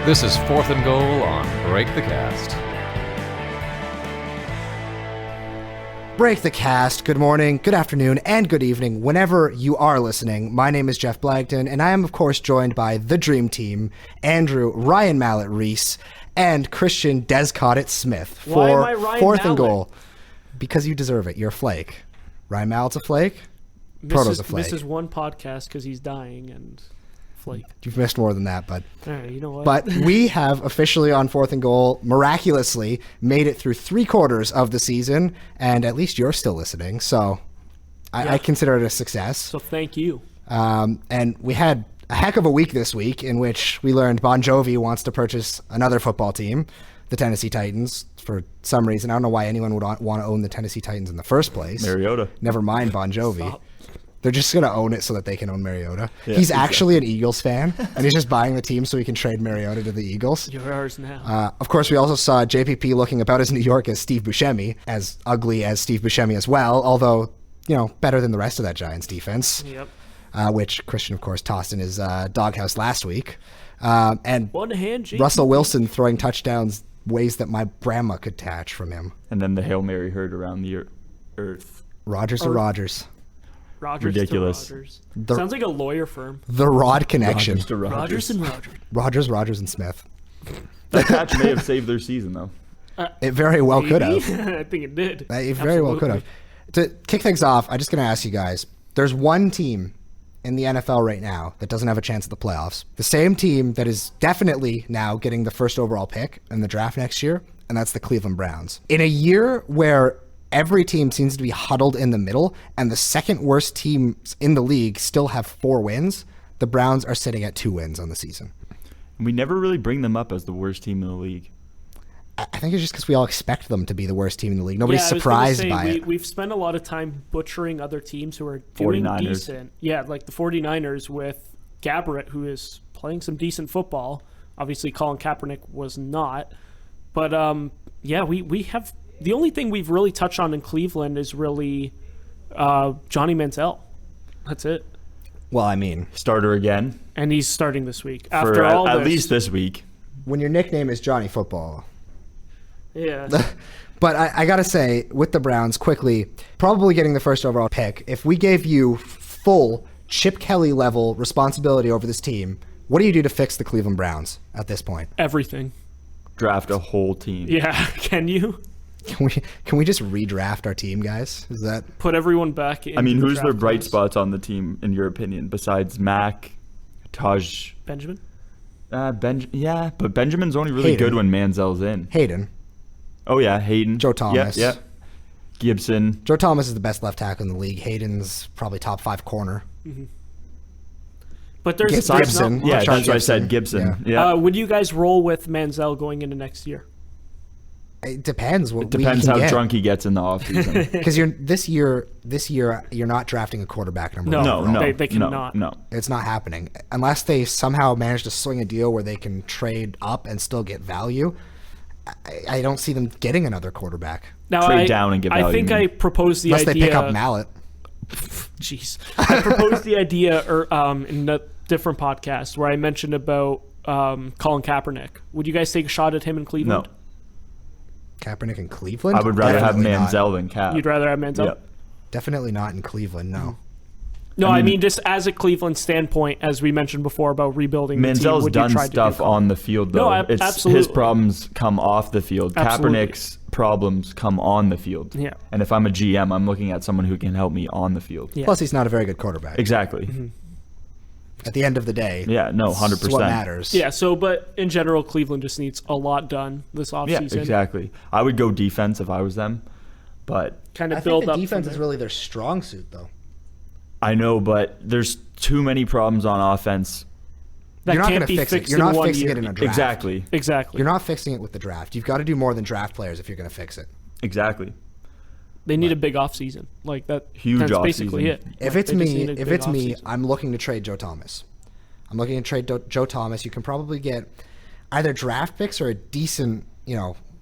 This is Fourth and Goal on Break the Cast. Break the Cast. Good morning, good afternoon, and good evening, whenever you are listening. My name is Jeff Blagden, and I am, of course, joined by the Dream Team, Andrew Ryan Mallet Reese, and Christian Descott Smith for Fourth and Goal. Because you deserve it. You're a flake. Ryan Mallet's a flake. Proto's a flake. Misses one podcast because he's dying and flake. You've missed more than that, bud. All right, you know what? But we have officially on Fourth and Goal miraculously made it through 3/4 of the season, and at least you're still listening, so I consider it a success. So thank you. And we had a heck of a week this week in which we learned Bon Jovi wants to purchase another football team, the Tennessee Titans, for some reason. I don't know why anyone would want to own the Tennessee Titans in the first place. Mariota. Never mind Bon Jovi. Stop. They're just going to own it so that they can own Mariota. Yeah, he's actually an Eagles fan, and he's just buying the team so he can trade Mariota to the Eagles. You're ours now. Of course, we also saw JPP looking about as New York as Steve Buscemi, as ugly as Steve Buscemi as well, although, you know, better than the rest of that Giants defense, Yep. which Christian, of course, tossed in his doghouse last week. And One hand, G. Russell Wilson throwing touchdowns ways that my grandma could catch from him. And then the Hail Mary heard around the earth. Rodgers to Rodgers. Rogers Ridiculous. to Rogers. The- Sounds like a lawyer firm. The Rod Connection. Rogers to Rogers and Rogers. Rogers, Rogers, and Smith. That catch may have saved their season, though. It very well could Maybe? have. I think it did. It very well could have. To kick things off, I'm just going to ask you guys, there's one team in the NFL right now that doesn't have a chance at the playoffs. The same team that is definitely now getting the first overall pick in the draft next year, and that's the Cleveland Browns. In a year where every team seems to be huddled in the middle, and the second worst teams in the league still have 4 wins, the Browns are sitting at 2 wins on the season. We never really bring them up as the worst team in the league. I think it's just because we all expect them to be the worst team in the league. Nobody's I was gonna surprised say, by it. We've spent a lot of time butchering other teams who are doing 49ers. decent. Yeah, like the 49ers with Gabbert, who is playing some decent football. Obviously, Colin Kaepernick was not. But, we have... The only thing we've really touched on in Cleveland is really Johnny Manziel. That's it. Well, I mean, Starter again. And he's starting this week. For After all at this. least this week. when your nickname is Johnny Football. Yeah. But I got to say, with the Browns, quickly, probably getting the first overall pick, if we gave you full Chip Kelly level responsibility over this team, what do you do to fix the Cleveland Browns at this point? Everything. Draft a whole team. Yeah. Can you? Can we just redraft our team, guys? Is that Put everyone back in. I mean, the who's their draft bright class? spots on the team, in your opinion, besides Mac, Taj? Benjamin? Yeah, but Benjamin's only really Hayden. good when Manziel's in. Hayden? Oh, yeah, Hayden. Joe Thomas. Yeah. Gibson. Joe Thomas is the best left tackle in the league. Hayden's probably top 5 corner. But there's Gibson. Yeah, Sean that's what I said, Gibson. Yeah. Would you guys roll with Manziel going into next year? It depends. What It depends we how can get. drunk he gets in the offseason. Because this year you're not drafting a quarterback number one. No. No, They cannot. No. It's not happening unless they somehow manage to swing a deal where they can trade up and still get value. I don't see them getting another quarterback Now, Trade down and get I value, think you I mean. proposed the unless idea. they pick up Mallet. Jeez. I proposed the idea in a different podcast where I mentioned about Colin Kaepernick. Would you guys take a shot at him in Cleveland? No. Kaepernick in Cleveland? I would rather have Definitely not. Manziel than Cap. You'd rather have Manziel? Yep. Definitely not in Cleveland, no. No, I I mean- mean just as a Cleveland standpoint, as we mentioned before about rebuilding the team. Manziel's would you done try to do stuff Colin? on the field, though. No, It's absolutely. his problems come off the field. Absolutely. Kaepernick's problems come on the field. Yeah. And if I'm a GM, I'm looking at someone who can help me on the field. Yeah. Plus, he's not a very good quarterback. Exactly. At the end of the day, Yeah, no, it's 100%. what matters. Yeah, but in general, Cleveland just needs a lot done this Yeah, offseason. exactly. I would go defense if I was them, but Kind I of think build the up. defense from is there. really their strong suit, though. I know, but there's too many problems on offense. That You're not can't going to be fix it. fixed You're in not one fixing year. it in a draft. Exactly. Exactly. You're not fixing it with the draft. You've got to do more than draft players if you're going to fix it. Exactly. They need a big offseason. Like that. Huge That's offseason. basically it. If Like, it's they just me, need a big offseason. I'm looking to trade Joe Thomas. I'm looking to trade Joe Thomas. You can probably get either draft picks or a decent,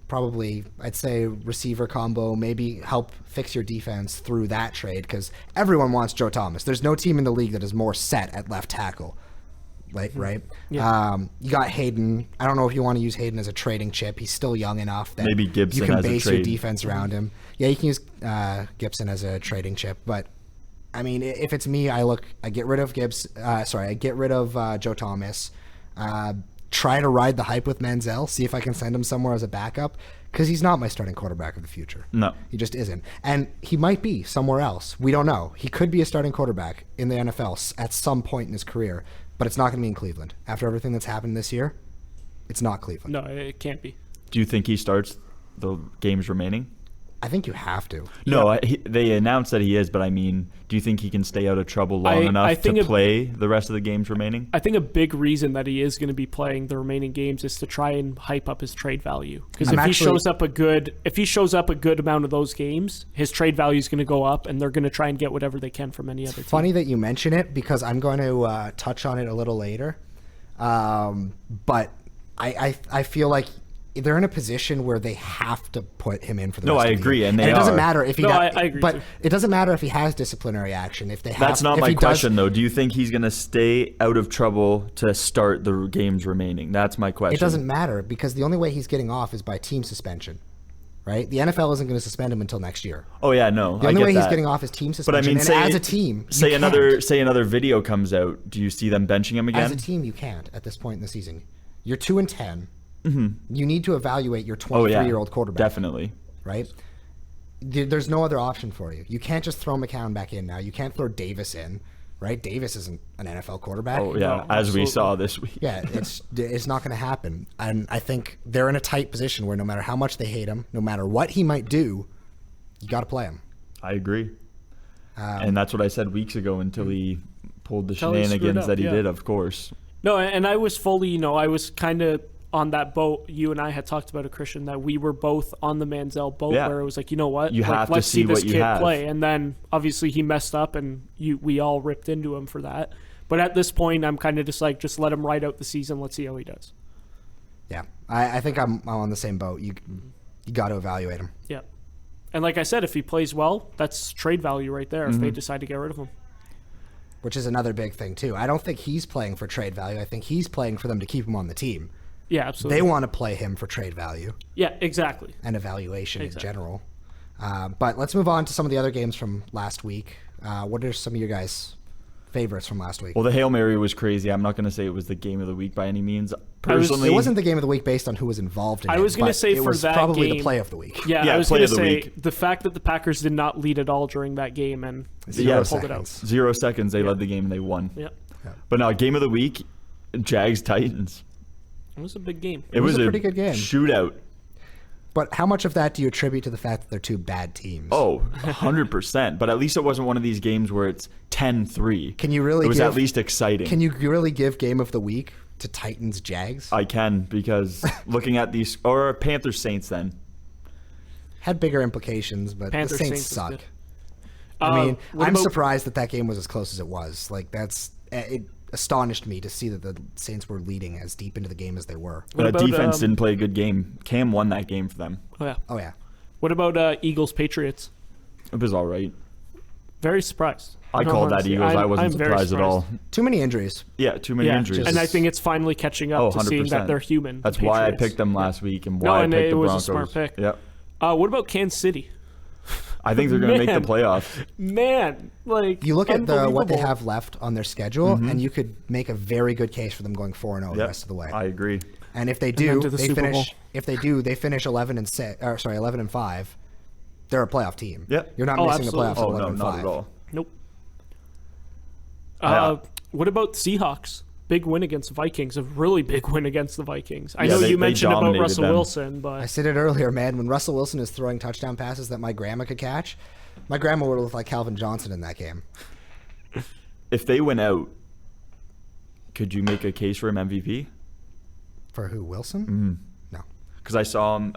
probably I'd say receiver combo. Maybe help fix your defense through that trade because everyone wants Joe Thomas. There's no team in the league that is more set at left tackle like right. Yeah. You got Hayden. I don't know if you want to use Hayden as a trading chip. He's still young enough that Maybe Gibson you can as a base your trade. defense around him. Yeah, you can use Gibson as a trading chip. But I mean, if it's me, I get rid of I get rid of Joe Thomas. Try to ride the hype with Manziel. See if I can send him somewhere as a backup, because he's not my starting quarterback of the future. No. He just isn't. And he might be somewhere else. We don't know. He could be a starting quarterback in the NFL at some point in his career, but it's not going to be in Cleveland. After everything that's happened this year, it's not Cleveland. No, it can't be. Do you think he starts the games remaining? I think you have to. No, they announced that he is, but I mean, do you think he can stay out of trouble long enough to play the rest of the games remaining? I think a big reason that he is going to be playing the remaining games is to try and hype up his trade value. Because if he shows up a good amount of those games, his trade value is going to go up, and they're going to try and get whatever they can from any other team. Funny that you mention it, because I'm going to touch on it a little later. But I feel like they're in a position where they have to put him in for the rest I of the agree, year. and it doesn't matter if he I agree but too. it doesn't matter if he has disciplinary action. If they have, That's not if my he question, though. Do you think he's going to stay out of trouble to start the games remaining? That's my question. It doesn't matter, because the only way he's getting off is by team suspension, right? The NFL isn't going to suspend him until next year. Oh yeah, no. The only way he's getting off is team suspension. But I mean, and as a team, say you another video comes out. Do you see them benching him again? As a team, you can't at this point in the season. You're 2-10. You need to evaluate your 23-year-old quarterback. Definitely. Right? There's no other option for you. You can't just throw McCown back in now. You can't throw Davis in, right? Davis isn't an NFL quarterback. Oh yeah, as we saw this week. Yeah, it's not going to happen. And I think they're in a tight position where no matter how much they hate him, no matter what he might do, you got to play him. I agree. And that's what I said weeks ago until he pulled the Until he screwed shenanigans up, that he yeah. did, of course. No, and I was fully, I was kind of on that boat. You and I had talked about it, Christian, that we were both on the Manziel boat, Yeah. where it was like, you know what? You have to let's see see this what you kid have. play. And then obviously he messed up, and we all ripped into him for that. But at this point, I'm kind of just like, just let him ride out the season. Let's see how he does. Yeah, I think I'm on the same boat. You got to evaluate him. Yeah. And like I said, if he plays well, that's trade value right there if they decide to get rid of him. Which is another big thing, too. I don't think he's playing for trade value. I think he's playing for them to keep him on the team. Yeah, absolutely. They want to play him for trade value Yeah, exactly. and evaluation in general. But let's move on to some of the other games from last week. What are some of your guys' favorites from last week? Well, the Hail Mary was crazy. I'm not going to say it was the game of the week by any means. Personally, It wasn't the game of the week based on who was involved in it. I was going to say it for was that probably game, the play of the week. Yeah, Yeah, I was play going to of the say week. the fact that the Packers did not lead at all during that game and Zero pulled it out. seconds. 0 seconds. They led the game and they won. Yeah, But now, game of the week, Jags Titans. it was a big game. It was was a pretty good game. Shootout. But how much of that do you attribute to the fact that they're two bad teams? Oh, 100%. But at least it wasn't one of these games where it's 10-3. Can you really It was give- at least exciting. Can you really give game of the week to Titans Jags? I can, because looking at these, or Panthers Saints then. Had bigger implications, but Panthers the Saints Saints was suck. good. I mean, what I'm about- surprised that game was as close as it was. Like, it astonished me to see that the Saints were leading as deep into the game as they were. What The about, defense didn't play a good game. Cam won that game for them. Oh yeah. Oh yeah, What about Eagles Patriots? It was all right. Very surprised. I called that Honestly, Eagles. I wasn't I'm very surprised at all. too many injuries. Yeah, too many Yeah, injuries. and I think it's finally catching up Oh, to seeing 100%. that they're human. That's the why I Patriots. picked them last week and No, why and I picked it the was Broncos. a smart pick. Yep. What about Kansas City? I think they're going to make the Man. playoffs. Man, like You look at what they unbelievable. have left on their schedule, and you could make a very good case for them going 4-0 the Yep. rest of the way. I agree. And if they then do, to the they Super finish. Bowl. If they do, they finish 11-5. They're a playoff team. Yep. You're not Oh, missing absolutely. the playoffs. Oh, at no, 11-5. not at all. Nope. Yeah. What about Seahawks? Big win against the Vikings. A really big win against the Vikings. I Yeah, know they you mentioned about dominated Russell them. Wilson, I but said it earlier, man. When Russell Wilson is throwing touchdown passes that my grandma could catch, my grandma would have looked like Calvin Johnson in that game. If they went out, could you make a case for him MVP? For who? Wilson? No. Because I saw him.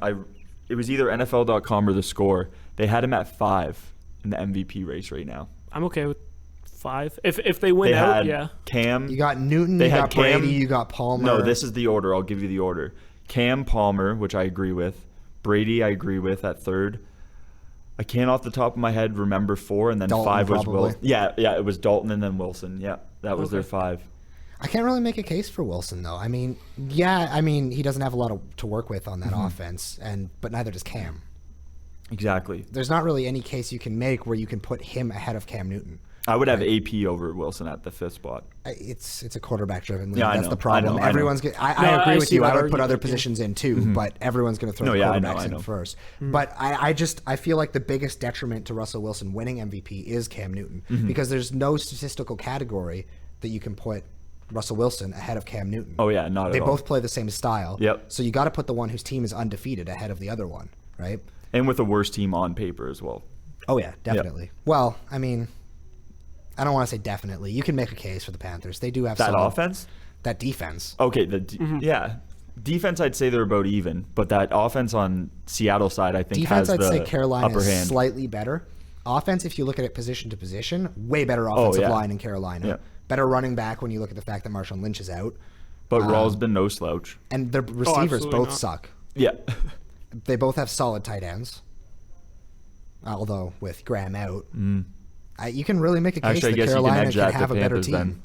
It was either NFL.com or The Score. They had him at 5 in the MVP race right now. I'm okay with 5. If they win They out, had yeah. Cam. You got Newton. They You had got Cam- Brady. You got Palmer. No, this is the order. I'll give you the order. Cam, Palmer, which I agree with. Brady, I agree with at 3rd. I can't off the top of my head remember 4, and then Dalton, 5 was probably. Wilson. Yeah, it was Dalton and then Wilson. Yeah, that was their Okay. 5. I can't really make a case for Wilson though. I mean, he doesn't have a lot to work with on that offense, but neither does Cam. Exactly. There's not really any case you can make where you can put him ahead of Cam Newton. I would have AP over Wilson at the 5th spot. It's a quarterback-driven league. Yeah, That's the problem. I know. Everyone's. I agree with you. I would put other argument, positions in too, but everyone's going to throw the quarterbacks in first. But I feel like the biggest detriment to Russell Wilson winning MVP is Cam Newton because there's no statistical category that you can put Russell Wilson ahead of Cam Newton. Oh yeah, not at all. They both play the same style. Yep. So you got to put the one whose team is undefeated ahead of the other one, right? And with a worse team on paper as well. Oh yeah, definitely. Yep. Well, I mean, I don't want to say definitely. You can make a case for the Panthers. They do have that offense, that defense. Okay, defense. I'd say they're about even, but that offense on Seattle side, I think defense. has I'd the say Carolina upper is hand. Slightly better. Offense, if you look at it position to position, way better offensive line in Carolina. Yeah. Better running back when you look at the fact that Marshawn Lynch is out. But Rawls been no slouch. And the receivers both not. suck. Yeah. They both have solid tight ends. Although with Graham out, you can really make a case Actually, I that guess you can Carolina edge can that have to a better Panthers team. then.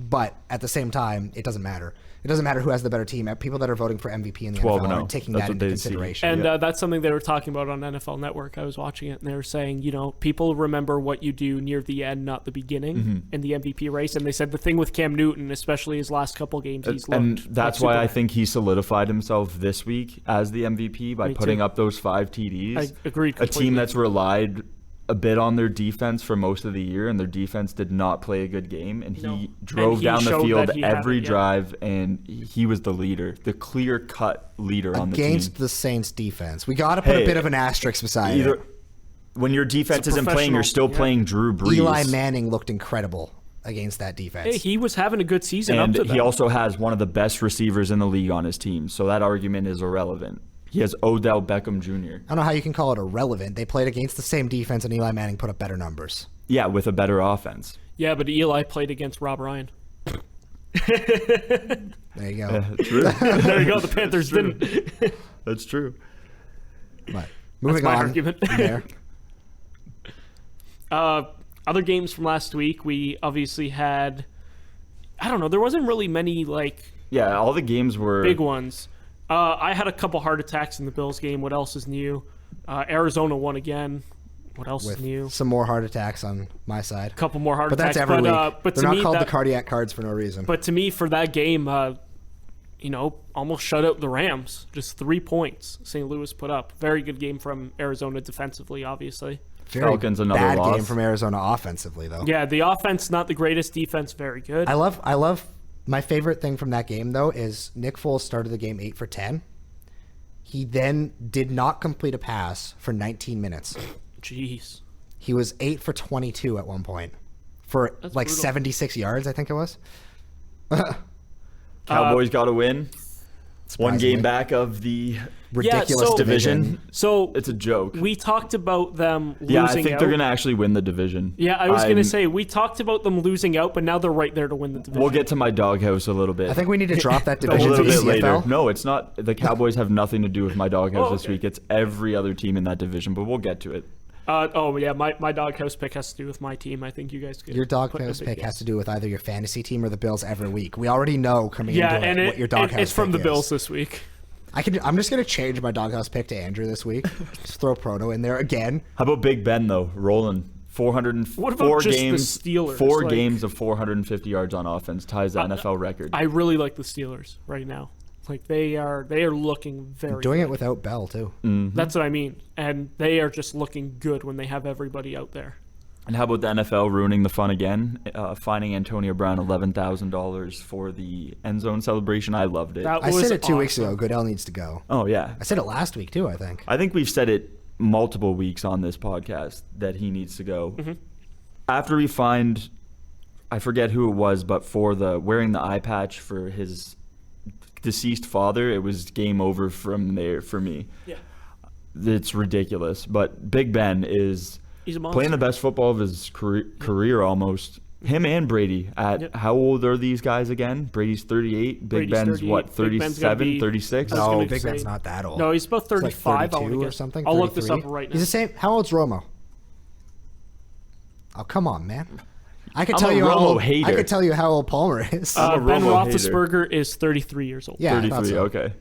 But at the same time, it doesn't matter. It doesn't matter who has the better team. People that are voting for MVP in the 12 NFL and are 0. taking That's that what into they see. consideration. And that's something they were talking about on NFL Network. I was watching it, and they were saying, people remember what you do near the end, not the beginning in the MVP race. And they said the thing with Cam Newton, especially his last couple games, he's looked. And that's why I think he solidified himself this week as the MVP by putting up those 5 TDs. I agreed completely. A team that's relied a bit on their defense for most of the year, and their defense did not play a good game, and he drove down the field every drive, and he was the leader, the clear-cut leader on the team. Against the Saints defense. We got to put a bit of an asterisk beside it. When your defense isn't playing, you're still playing Drew Brees. Eli Manning looked incredible against that defense. Hey, he was having a good season and up to that. He also has one of the best receivers in the league on his team, so that argument is irrelevant. He has Odell Beckham Jr. I don't know how you can call it irrelevant. They played against the same defense, and Eli Manning put up better numbers. Yeah, with a better offense. Yeah, but Eli played against Rob Ryan. There you go. True. There you go. The Panthers didn't. That's true. But moving my on argument. from there. Other games from last week, we obviously had. I don't know. There wasn't really many Yeah, all the games were big ones. I had a couple heart attacks in the Bills game. What else is new? Arizona won again. What else is new? Some more heart attacks on my side. A couple more heart But attacks. that's every week. But They're to not me, called the cardiac cards for no reason. But to me, for that game, almost shut out the Rams. Just 3 points St. Louis put up. Very good game from Arizona defensively, obviously. Very Falcons, another bad loss. game from Arizona offensively, though. Yeah, the offense, not the greatest. Defense, very good. I love my favorite thing from that game, though, is Nick Foles started the game 8 for 10. He then did not complete a pass for 19 minutes. Jeez. He was 8 for 22 at one point for That's like brutal. 76 yards, I think it was. Cowboys got a win. One Surprisingly. game back of the Ridiculous so- division. So It's a joke. we talked about them losing Yeah, I think out. they're going to actually win the division. Yeah, I was going to say, we talked about them losing out, but now they're right there to win the division. We'll get to my doghouse a little bit. I think we need to drop that a division to little the bit later. CFL. No, it's not. The Cowboys have nothing to do with my doghouse this okay. week. It's every other team in that division, but we'll get to it. My doghouse pick has to do with my team. I think you guys could. Your put doghouse a big pick guess. has to do with either your fantasy team or the Bills every week. We already know coming Yeah, into and it what your doghouse it's from pick the is. Bills this week. I'm just gonna change my doghouse pick to Andrew this week. Just throw Proto in there again. How about Big Ben, though? Rolling 404 What about just the games, Steelers? 4 Like- games of 450 yards on offense, ties the NFL record. I really like the Steelers right now. Like they are looking very Doing good. it without Bell too. That's what I mean. And they are just looking good when they have everybody out there. And how about the NFL ruining the fun again? Fining Antonio Brown $11,000 for the end zone celebration. I loved it. That I was said it 2 weeks awesome. ago. Goodell needs to go. Oh, yeah. I said it last week too, I think. I think we've said it multiple weeks on this podcast that he needs to go. After we find, I forget who it was, but for the wearing the eye patch for his deceased father, it was game over from there for me. Yeah. It's ridiculous. But Big Ben is He's a monster. playing the best football of his career almost. Him and Brady. How old are these guys again? Brady's 38. Big Brady's Ben's 38. what, Big Ben's gotta 37, be- 36? I was gonna No, Big say- Ben's not that old. No, he's about He's like 35. I want 32 to or guess. something. I'll look this 33. up right now. He's the same. How old's Romo? Oh, come on, man. I could I'm tell a you how Romo old, hater. I could tell you how old Palmer is. I'm a Ben Romo hater. Roethlisberger is 33 years old. Yeah, I thought 33. so. Okay.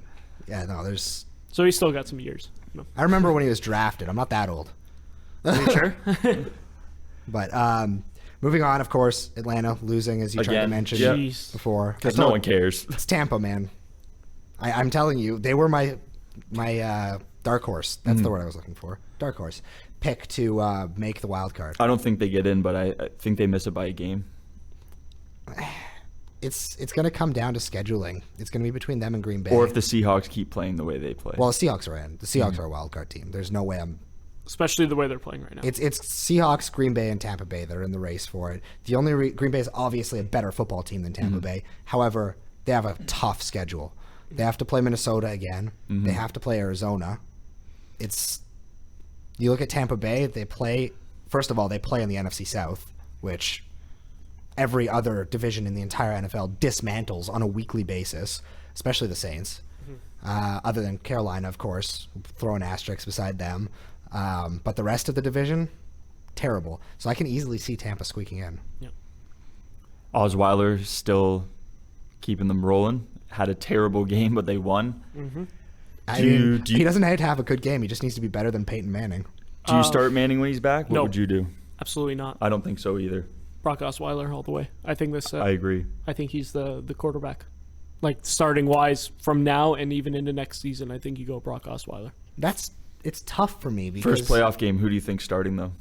Yeah, no, there's. So he's still got some years. No. I remember when he was drafted. I'm not that old. Are you sure? But moving on, of course, Atlanta losing, as you tried to Again, mention yeah. Jeez. before. Because no one cares. It's Tampa, man. I'm telling you, they were my dark horse. That's the word I was looking for. Dark horse pick to make the wild card. I don't think they get in, but I think they miss it by a game. It's going to come down to scheduling. It's going to be between them and Green Bay. Or if the Seahawks keep playing the way they play. Well, the Seahawks are in. The Seahawks are a wild card team. There's no way I'm. Especially the way they're playing right now. It's Seahawks, Green Bay, and Tampa Bay that are in the race for it. The only Green Bay is obviously a better football team than Tampa Bay. However, they have a tough schedule. They have to play Minnesota again. They have to play Arizona. You look at Tampa Bay. They play. First of all, they play in the NFC South, which every other division in the entire NFL dismantles on a weekly basis, especially the Saints. Other than Carolina, of course, throw an asterisk beside them. But the rest of the division, terrible. So I can easily see Tampa squeaking in. Yep. Osweiler still keeping them rolling. Had a terrible game, but they won. He doesn't have to have a good game. He just needs to be better than Peyton Manning. Do you start Manning when he's back? What no. would you do? Absolutely not. I don't think so either. Brock Osweiler all the way. I think this. I agree. I think he's the quarterback. Like starting wise from now and even into next season, I think you go Brock Osweiler. It's tough for me because First playoff game, who do you think starting though?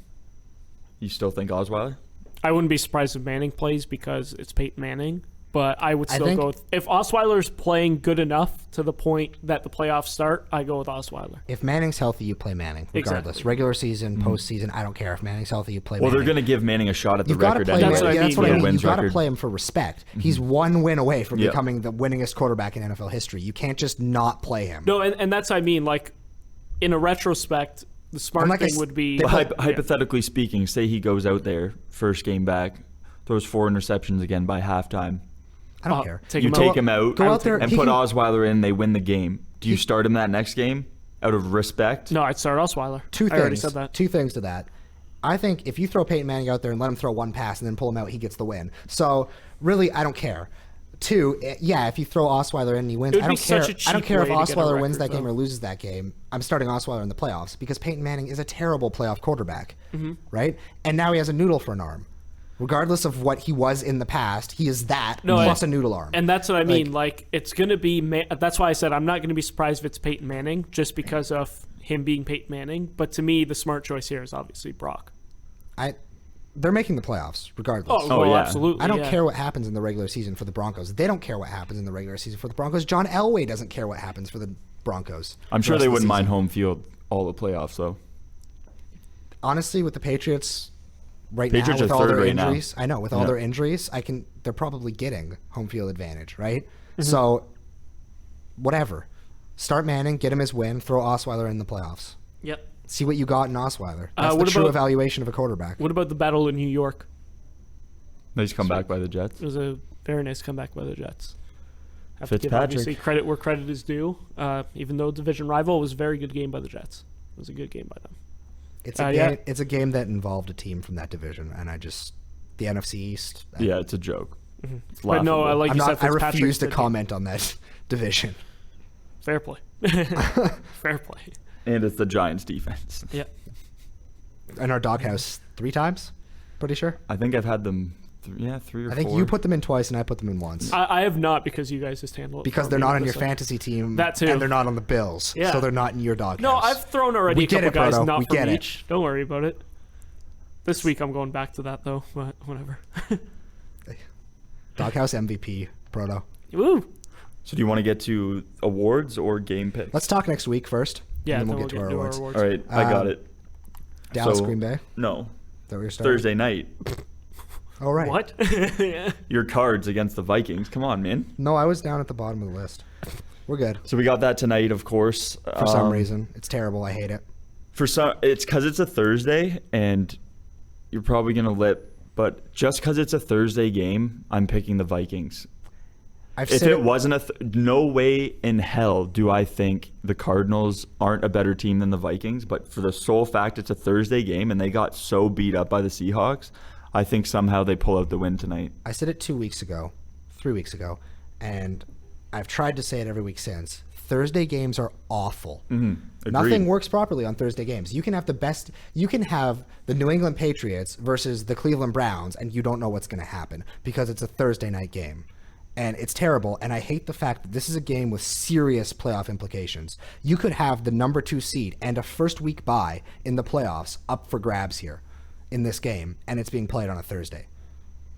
You still think Osweiler? I wouldn't be surprised if Manning plays because it's Peyton Manning. But I would still think- go with, if Osweiler's playing good enough to the point that the playoffs start, I go with Osweiler. if Manning's healthy, you play Manning regardless. Exactly. Regular season, postseason, I don't care. If Manning's healthy, you play Well, Manning. they're going to give Manning a shot at the You've got to record play anyway. That's what I Manning. That's what mean, I yeah. mean. You've got to record. play him for respect. He's one win away from Yep. becoming the winningest quarterback in NFL history. You can't just not play him. No, and that's what I mean. Like, in a retrospect, the smart And like I thing s- would be... But hypothetically speaking, say he goes out there, first game back, throws 4 interceptions again by halftime. I don't care. take You him take out. him out Go out there. and He put can- Osweiler in, they win the game. Do you start him that next game out of respect? No, I'd start Osweiler. Two I already things. said that. Two things to that. I think if you throw Peyton Manning out there and let him throw one pass and then pull him out, he gets the win. So really, I don't care. Two, yeah, if you throw Osweiler in and he wins, It would I be don't care. such a cheap I don't care if way to get a Osweiler wins record, that game though. or loses that game. I'm starting Osweiler in the playoffs because Peyton Manning is a terrible playoff quarterback, right? And now he has a noodle for an arm. Regardless of what he was in the past, he is that plus a noodle arm. And that's what I mean. Like, it's going to be... That's why I said I'm not going to be surprised if it's Peyton Manning just because of him being Peyton Manning. But to me, the smart choice here is obviously Brock. They're making the playoffs regardless. Oh, well, yeah. absolutely. I don't yeah. care what happens in the regular season for the Broncos. They don't care what happens in the regular season for the Broncos. John Elway doesn't care what happens for the Broncos. I'm sure the rest they of the wouldn't mind season. home field all the playoffs, though. Honestly, with the Patriots Patriots now, with are all third their right now. injuries, I know with all Yeah. their injuries, they're probably getting home field advantage, right? So, whatever. Start Manning, get him his win, throw Osweiler in the playoffs. Yep. See what you got in Osweiler. That's the what true about- evaluation of a quarterback. What about the battle in New York? They just come back by the Jets. It was a very nice comeback by the Jets. Have to give Fitzpatrick. obviously credit where credit is due. Even though division rival, it was a very good game by the Jets. It was a good game by them. It's a yeah. game. It's a game that involved a team from that division, and the NFC East. Yeah, it's a joke. It's But no, laughable. like I'm you said, not. I Fitzpatrick's refuse to good game. comment on that division. Fair play. Fair play. And it's the Giants' defense. Yeah. In our doghouse 3 times, pretty sure. I think I've had them, 3 or 4. I think you put them in twice, and I put them in once. I have not because you guys just handle it. Because for they're me not on with your this one. fantasy team, That too. and they're not on the Bills, Yeah. so they're not in your doghouse. No, I've thrown already We a get couple it, guys Proto. not We from get it. each. Don't worry about it. This week I'm going back to that though, but whatever. Doghouse MVP, Proto. Woo! So do you want to get to awards or game picks? Let's talk next week first. Yeah, and then we'll get to our awards. All right, I got it. Dallas, So- Green Bay. Is No, that what you're starting? Thursday night. Oh, right. What? Yeah. Your Cards against the Vikings. Come on, man. No, I was down at the bottom of the list. We're good. So we got that tonight, of course. For some reason. It's terrible. I hate it. It's because it's a Thursday, and you're probably gonna lip. But just because it's a Thursday game, I'm picking the Vikings. I've If said it wasn't no way in hell do I think the Cardinals aren't a better team than the Vikings. But for the sole fact it's a Thursday game and they got so beat up by the Seahawks, I think somehow they pull out the win tonight. I said it 3 weeks ago, and I've tried to say it every week since. Thursday games are awful. Nothing works properly on Thursday games. You can have the New England Patriots versus the Cleveland Browns, and you don't know what's going to happen because it's a Thursday night game. And it's terrible, and I hate the fact that this is a game with serious playoff implications. You could have the number 2 seed and a first week bye in the playoffs up for grabs here in this game, and it's being played on a Thursday.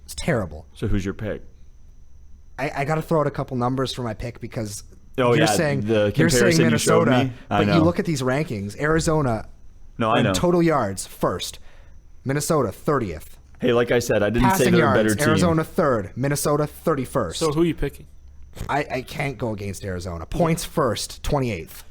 It's terrible. So who's your pick? I got to throw out a couple numbers for my pick because you're saying the comparison Minnesota, you showed me. but you look at these rankings, Arizona in total yards, first. Minnesota, 30th. Hey, like I said, I didn't Passing say they're yards, a better team. Arizona, 3rd. Minnesota, 31st. So who are you picking? I can't go against Arizona. Points first, 28th.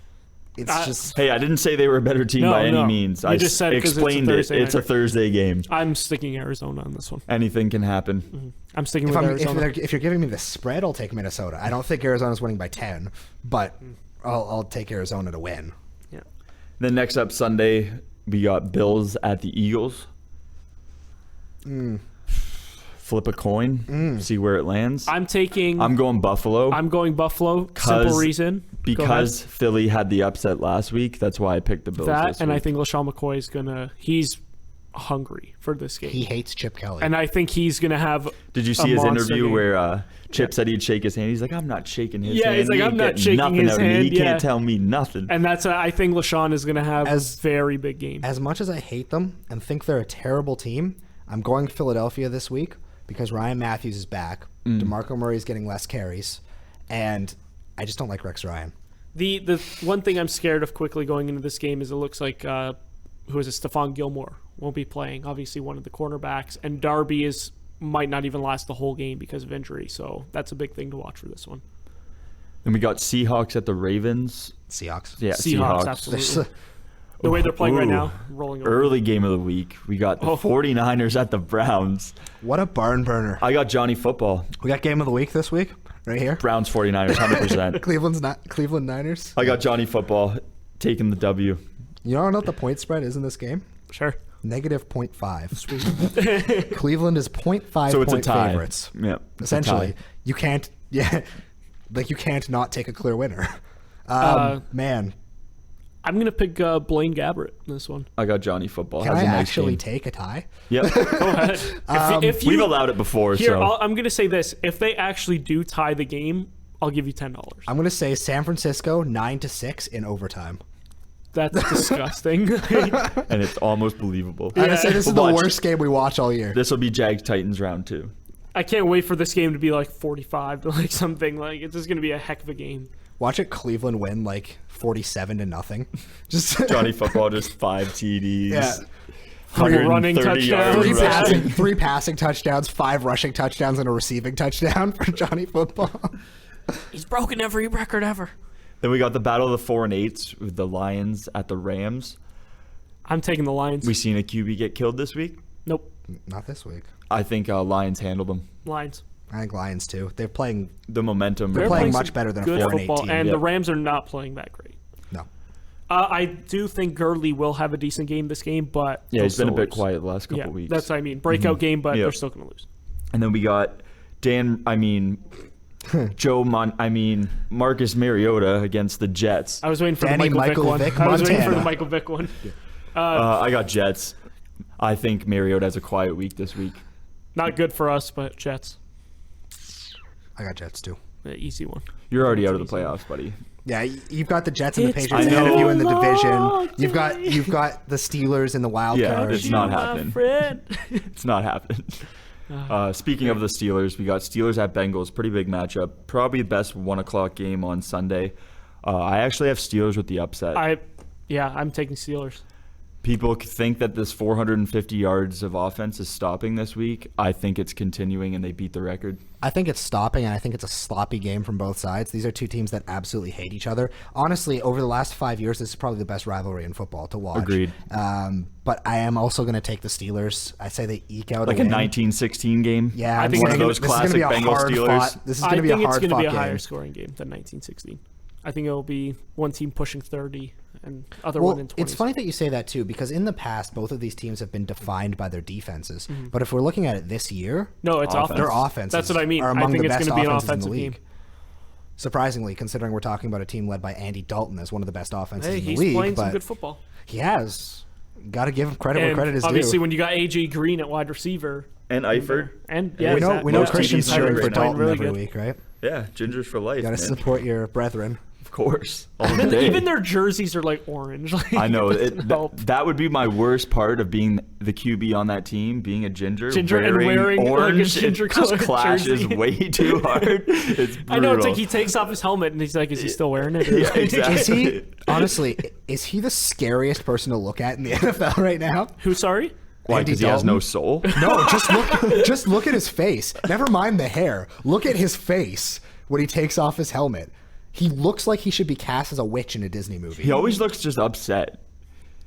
It's just... Hey, I didn't say they were a better team by any means. I just said explained it's a Thursday game. I'm sticking Arizona on this one. Anything can happen. I'm sticking with Arizona. If you're giving me the spread, I'll take Minnesota. I don't think Arizona's winning by 10, but I'll take Arizona to win. Yeah. Then next up Sunday, we got Bills at the Eagles. Flip a coin, see where it lands. I'm going Buffalo. I'm going Buffalo. Simple reason. Because Philly had the upset last week. That's why I picked the Bills this week. And I think LaShawn McCoy is he's hungry for this game. He hates Chip Kelly. And I think he's going to have Did you see his interview where Chip said he'd shake his hand? He's like, I'm not shaking his hand. Yeah, he's like, I'm not shaking his hand. He can't tell me nothing. And I think LaShawn is going to have a very big game. As much as I hate them and think they're a terrible team, I'm going Philadelphia this week because Ryan Matthews is back. DeMarco Murray is getting less carries. And I just don't like Rex Ryan. The one thing I'm scared of quickly going into this game is it looks like Stephon Gilmore won't be playing. Obviously, one of the cornerbacks, and Darby might not even last the whole game because of injury. So that's a big thing to watch for this one. Then we got Seahawks at the Ravens. Seahawks. Yeah, Seahawks. Absolutely. The way they're playing right now, rolling over. Early game of the week. We got the 49ers at the Browns. What a barn burner. I got Johnny Football. We got game of the week this week. Right here. Browns 49ers 100%. Cleveland Niners. I got Johnny Football taking the W. You know what the point spread is in this game? Sure. -0.5. Sweet. Cleveland is 0.5 so it's point a tie. favorites. Yeah. Essentially, you can't you can't not take a clear winner. Man. I'm going to pick Blaine Gabbert in this one. I got Johnny Football. Can I actually take a tie? Yep. Go ahead. If we've allowed it before. Here, so I'm going to say this. If they actually do tie the game, I'll give you $10. I'm going to say San Francisco 9-6 in overtime. That's disgusting. And it's almost believable. I'm going to say this is the worst game we watch all year. This will be Jags Titans round 2. I can't wait for this game to be like 45 to like something. Like it's just going to be a heck of a game. Watch it Cleveland win like 47-0. Just Johnny Football just 5 TDs. Yeah. 3 running touchdowns. 3 passing touchdowns, 5 rushing touchdowns, and a receiving touchdown for Johnny Football. He's broken every record ever. Then we got the battle of the 4 and 8s with the Lions at the Rams. I'm taking the Lions. We seen a QB get killed this week? Nope. Not this week. I think Lions handled them. Lions. I think Lions too. They're playing the momentum. They're playing much better than a 4 and 8 team. And the Rams are not playing that great. No. I do think Gurley will have a decent game this game, but he's been a bit quiet the last couple weeks. That's what I mean. Breakout game, but they're still going to lose. And then we got Marcus Mariota against the Jets. I was waiting for Danny the Michael Vick one. I was waiting for the Michael Vick one. I got Jets. I think Mariota has a quiet week this week. Not good for us, but Jets. I got Jets too. The easy one. You're already out of the playoffs, buddy. Yeah, you've got the Jets and the Patriots ahead of you in the division. You've got the Steelers in the wild card. It's not happening. It's not happening. Speaking of the Steelers, we got Steelers at Bengals. Pretty big matchup. Probably the best 1:00 game on Sunday. I actually have Steelers with the upset. I'm taking Steelers. People think that this 450 yards of offense is stopping this week. I think it's continuing, and they beat the record. I think it's stopping, and I think it's a sloppy game from both sides. These are two teams that absolutely hate each other. Honestly, over the last 5 years, this is probably the best rivalry in football to watch. Agreed. But I am also going to take the Steelers. I say they eke out like a 1916 game. Yeah, I think one of those classic Bengals Steelers. This is going to be a hard fought game. I think it's going to be a higher scoring game than 1916. I think it'll be one team pushing 30 and other one in 20. It's funny that you say that too, because in the past, both of these teams have been defined by their defenses. But if we're looking at it this year, No, it's offense. their offenses That's what I mean. are I among think the it's best going to be an offenses in the offensive league. team. Surprisingly, considering we're talking about a team led by Andy Dalton as one of the best offenses Hey, in the he's league. playing But some good football. he has. Got to give him credit where And credit is obviously, due. when you got A.J. Green at wide receiver. And Eifert. And Yeah, we know exactly. we know Most Christian's TDs cheering right for now. Dalton Really every good. week, right? Yeah, Gingers for life. You got to man. support your brethren. Of course. All day. Even their jerseys are like orange. Like, I know. it doesn't help. That would be my worst part of being the QB on that team, being a ginger And wearing, like, a orange. ginger it just colored clashes jersey. way too hard. It's brutal. I know, it's like he takes off his helmet and he's like, is he still wearing it? Or Yeah, like- exactly. Is he, honestly, is he the scariest person to look at in the NFL right now? Who, sorry? Why? Andy Because he has no Dalton? soul? No, just look at his face. Never mind the hair. Look at his face when he takes off his helmet. He looks like he should be cast as a witch in a Disney movie. He always looks just upset.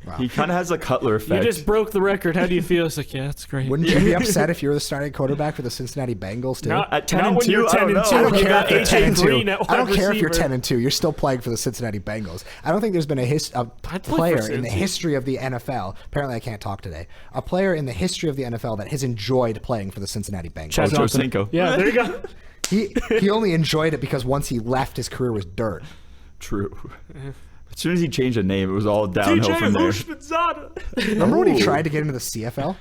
Wow. He kind of has a Cutler You effect. just broke the record. How do you feel? It's like, yeah, it's great. Wouldn't you be upset if you were the starting quarterback for the Cincinnati Bengals too? Not, At 10 not and when 2, you're I 10 don't and know. 2. I don't You care got if you're 10 AJ and 2. Green at I don't wide care if you're receiver. 10 and 2. You're still playing for the Cincinnati Bengals. I don't think there's been a play player for in the Cincy. history of the NFL. Apparently, I can't talk today. A player in the history of the NFL that has enjoyed playing for the Cincinnati Bengals. Chad Ocho Johnson. Cinco. Yeah, there you go. He only enjoyed it because once he left, his career was dirt. True. As soon as he changed the name, it was all downhill TJ from there. Hushmanzada. Remember when he Ooh. tried to get into the CFL?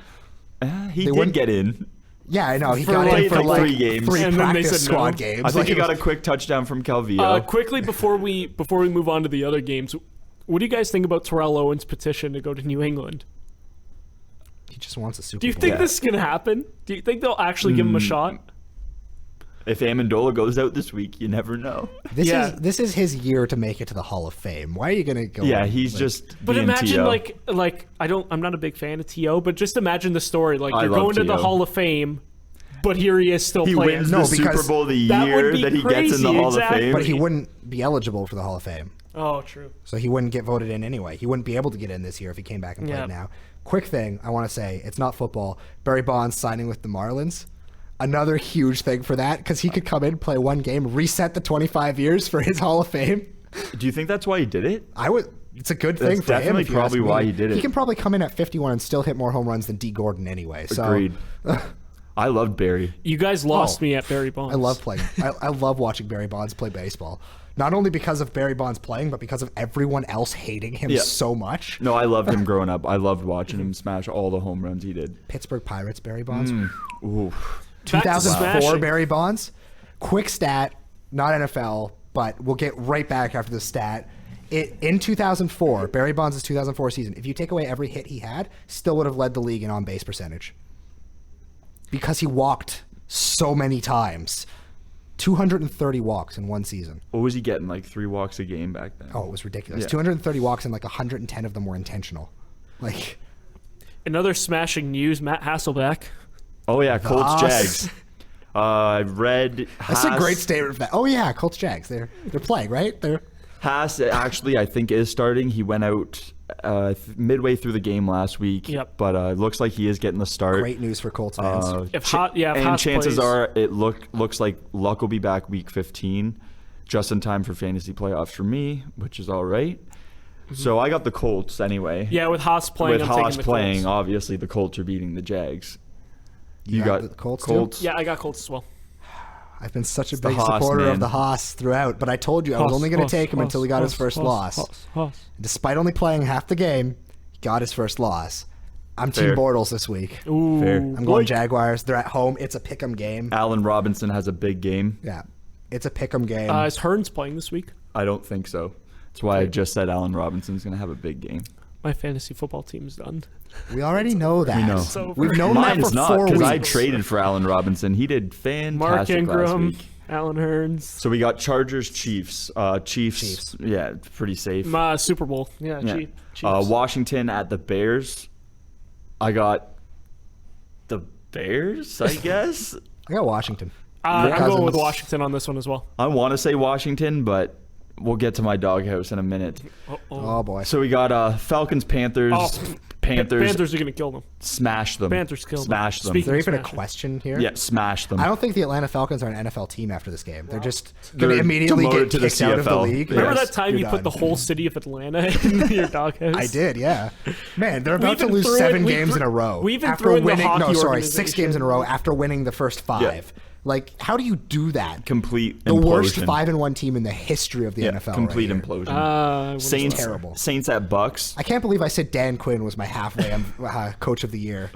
He They did wouldn't- get in. Yeah, I know. He For got in like- for like like 3 games. three And then they practice said no. squad games. I think he Like, got it a was- quick touchdown from Calvillo. Quickly before we move on to the other games, what do you guys think about Terrell Owens' petition to go to New England? He just wants a Super Do you Bowl. think Yeah. this can happen? Do you think they'll actually give him a shot? If Amendola goes out this week, you never know. Yeah. This is his year to make it to the Hall of Fame. Why are you gonna go? Yeah, in, he's like- just. But being imagine T.O. like I'm not a big fan of T.O., but just imagine the story. Like I you're love going to the T.O. Hall of Fame, but here he is still he playing. wins No, the because Super Bowl the that would year be that he gets in the crazy, Hall exactly. of Fame. But he wouldn't be eligible for the Hall of Fame, Oh, true. so he wouldn't get voted in anyway. He wouldn't be able to get in this year if he came back and played Yeah. now. Quick thing I want to say: it's not football. Barry Bonds signing with the Marlins. Another huge thing for that because he could come in, play one game, reset the 25 years for his Hall of Fame. Do you think that's why he did it? It's a good That's thing for him. definitely if you probably ask me. why he did it. He can probably come in at 51 and still hit more home runs than D. Gordon anyway. So Agreed. I loved Barry. You guys lost Oh. me at Barry Bonds. I love playing. I love watching Barry Bonds play baseball. Not only because of Barry Bonds playing, but because of everyone else hating him Yeah. so much. No, I loved him growing up. I loved watching him smash all the home runs he did. Pittsburgh Pirates Barry Bonds. Ooh. Back to 2004 smashing. Barry Bonds. Quick stat, not NFL, but we'll get right back after the stat. In 2004, Barry Bonds' 2004 season, if you take away every hit he had, still would have led the league in on-base percentage. Because he walked so many times. 230 walks in one season. What was he getting? Like 3 walks a game back then? Oh, it was ridiculous. Yeah. 230 walks and like 110 of them were intentional. Like, Another smashing news: Matt Hasselbeck. Oh yeah, Colts Haas. Jags. I read that's a great statement for that. Oh yeah, Colts Jags. They're playing, right? Haas actually, I think, is starting. He went out midway through the game last week. Yep. But it looks like he is getting the start. Great news for Colts fans. If Haas chances plays- are it looks like Luck will be back week 15, just in time for fantasy playoffs for me, which is all right. So I got the Colts anyway. Yeah, with Haas playing, With I'm Haas taking the playing, Colts. obviously the Colts are beating the Jags. You got the Colts too? Yeah, I got Colts as well. I've been such a the big Haas, supporter man. of the Haas throughout, but I told you I was only going to take him until he got his first loss. Despite only playing half the game, he got his first loss. I'm Team Fair. Bortles this week. Ooh, Fair. I'm going Jaguars. They're at home. It's a pick'em game. Allen Robinson has a big game. Yeah, it's a pick'em game. Is Hearns playing this week? I don't think so. That's why I just said Allen Robinson's going to have a big game. My fantasy football team's done. We already know that. We know. It's over. We've known that Mine's for not 4 because I weeks. traded for Allen Robinson. He did Mark fantastic last Ingram, week. Alan Hearns. So we got Chargers, Chiefs. Chiefs. Yeah, pretty safe. Super Bowl. Yeah, Yeah. Chiefs. Washington at the Bears. I got the Bears, I guess. I got Washington. I'm Your going with Cousins. Washington on this one as well. I want to say Washington, but we'll get to my doghouse in a minute. Oh boy. So we got Falcons, Panthers. Oh, Panthers are going to kill them. Smash them. Panthers kill them. Smash them. Is there even a Smashing. question here? Yeah, smash them. I don't think the Atlanta Falcons are an NFL team after this game. They're just going to They're immediately demoted get to the kicked out of the CFL. league. Remember Yes, that time you're you put done. the whole city of Atlanta in your doghouse? I did, yeah. Man, they're We about to even lose threw 7 in- we games threw- in a row. we even after threw in the winning, hockey 6 games in a row after winning the first 5. Yeah. Like, how do you do that? Complete The implosion. worst 5-1 team in the history of the NFL. Complete right here. implosion. Saints, terrible. Saints at Bucks. I can't believe I said Dan Quinn was my halfway coach of the year.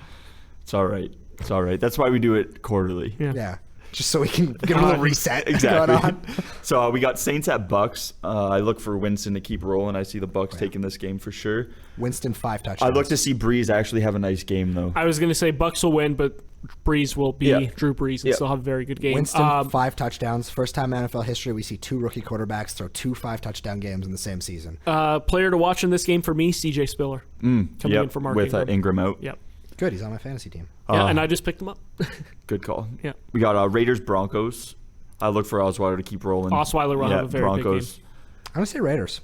It's all right. It's all right. That's why we do it quarterly. Yeah. Just so we can get a little reset Exactly. going on. So we got Saints at Bucks. I look for Winston to keep rolling. I see the Bucks taking this game for sure. Winston 5 touchdowns. I look to see Breeze actually have a nice game though. I was going to say Bucks will win, but Breeze will be Drew Brees and still have a very good game. Winston 5 touchdowns. First time in NFL history we see 2 rookie quarterbacks throw 2 5-touchdown games in the same season. Player to watch in this game for me, CJ Spiller. Coming in for Mark with Ingram. Ingram out. Yep. Good, he's on my fantasy team. Yeah, and I just picked him up. Good call. Yeah. We got Raiders Broncos. I look for Osweiler to keep rolling. Osweiler will have a very big Broncos. game. I'm going to say Raiders.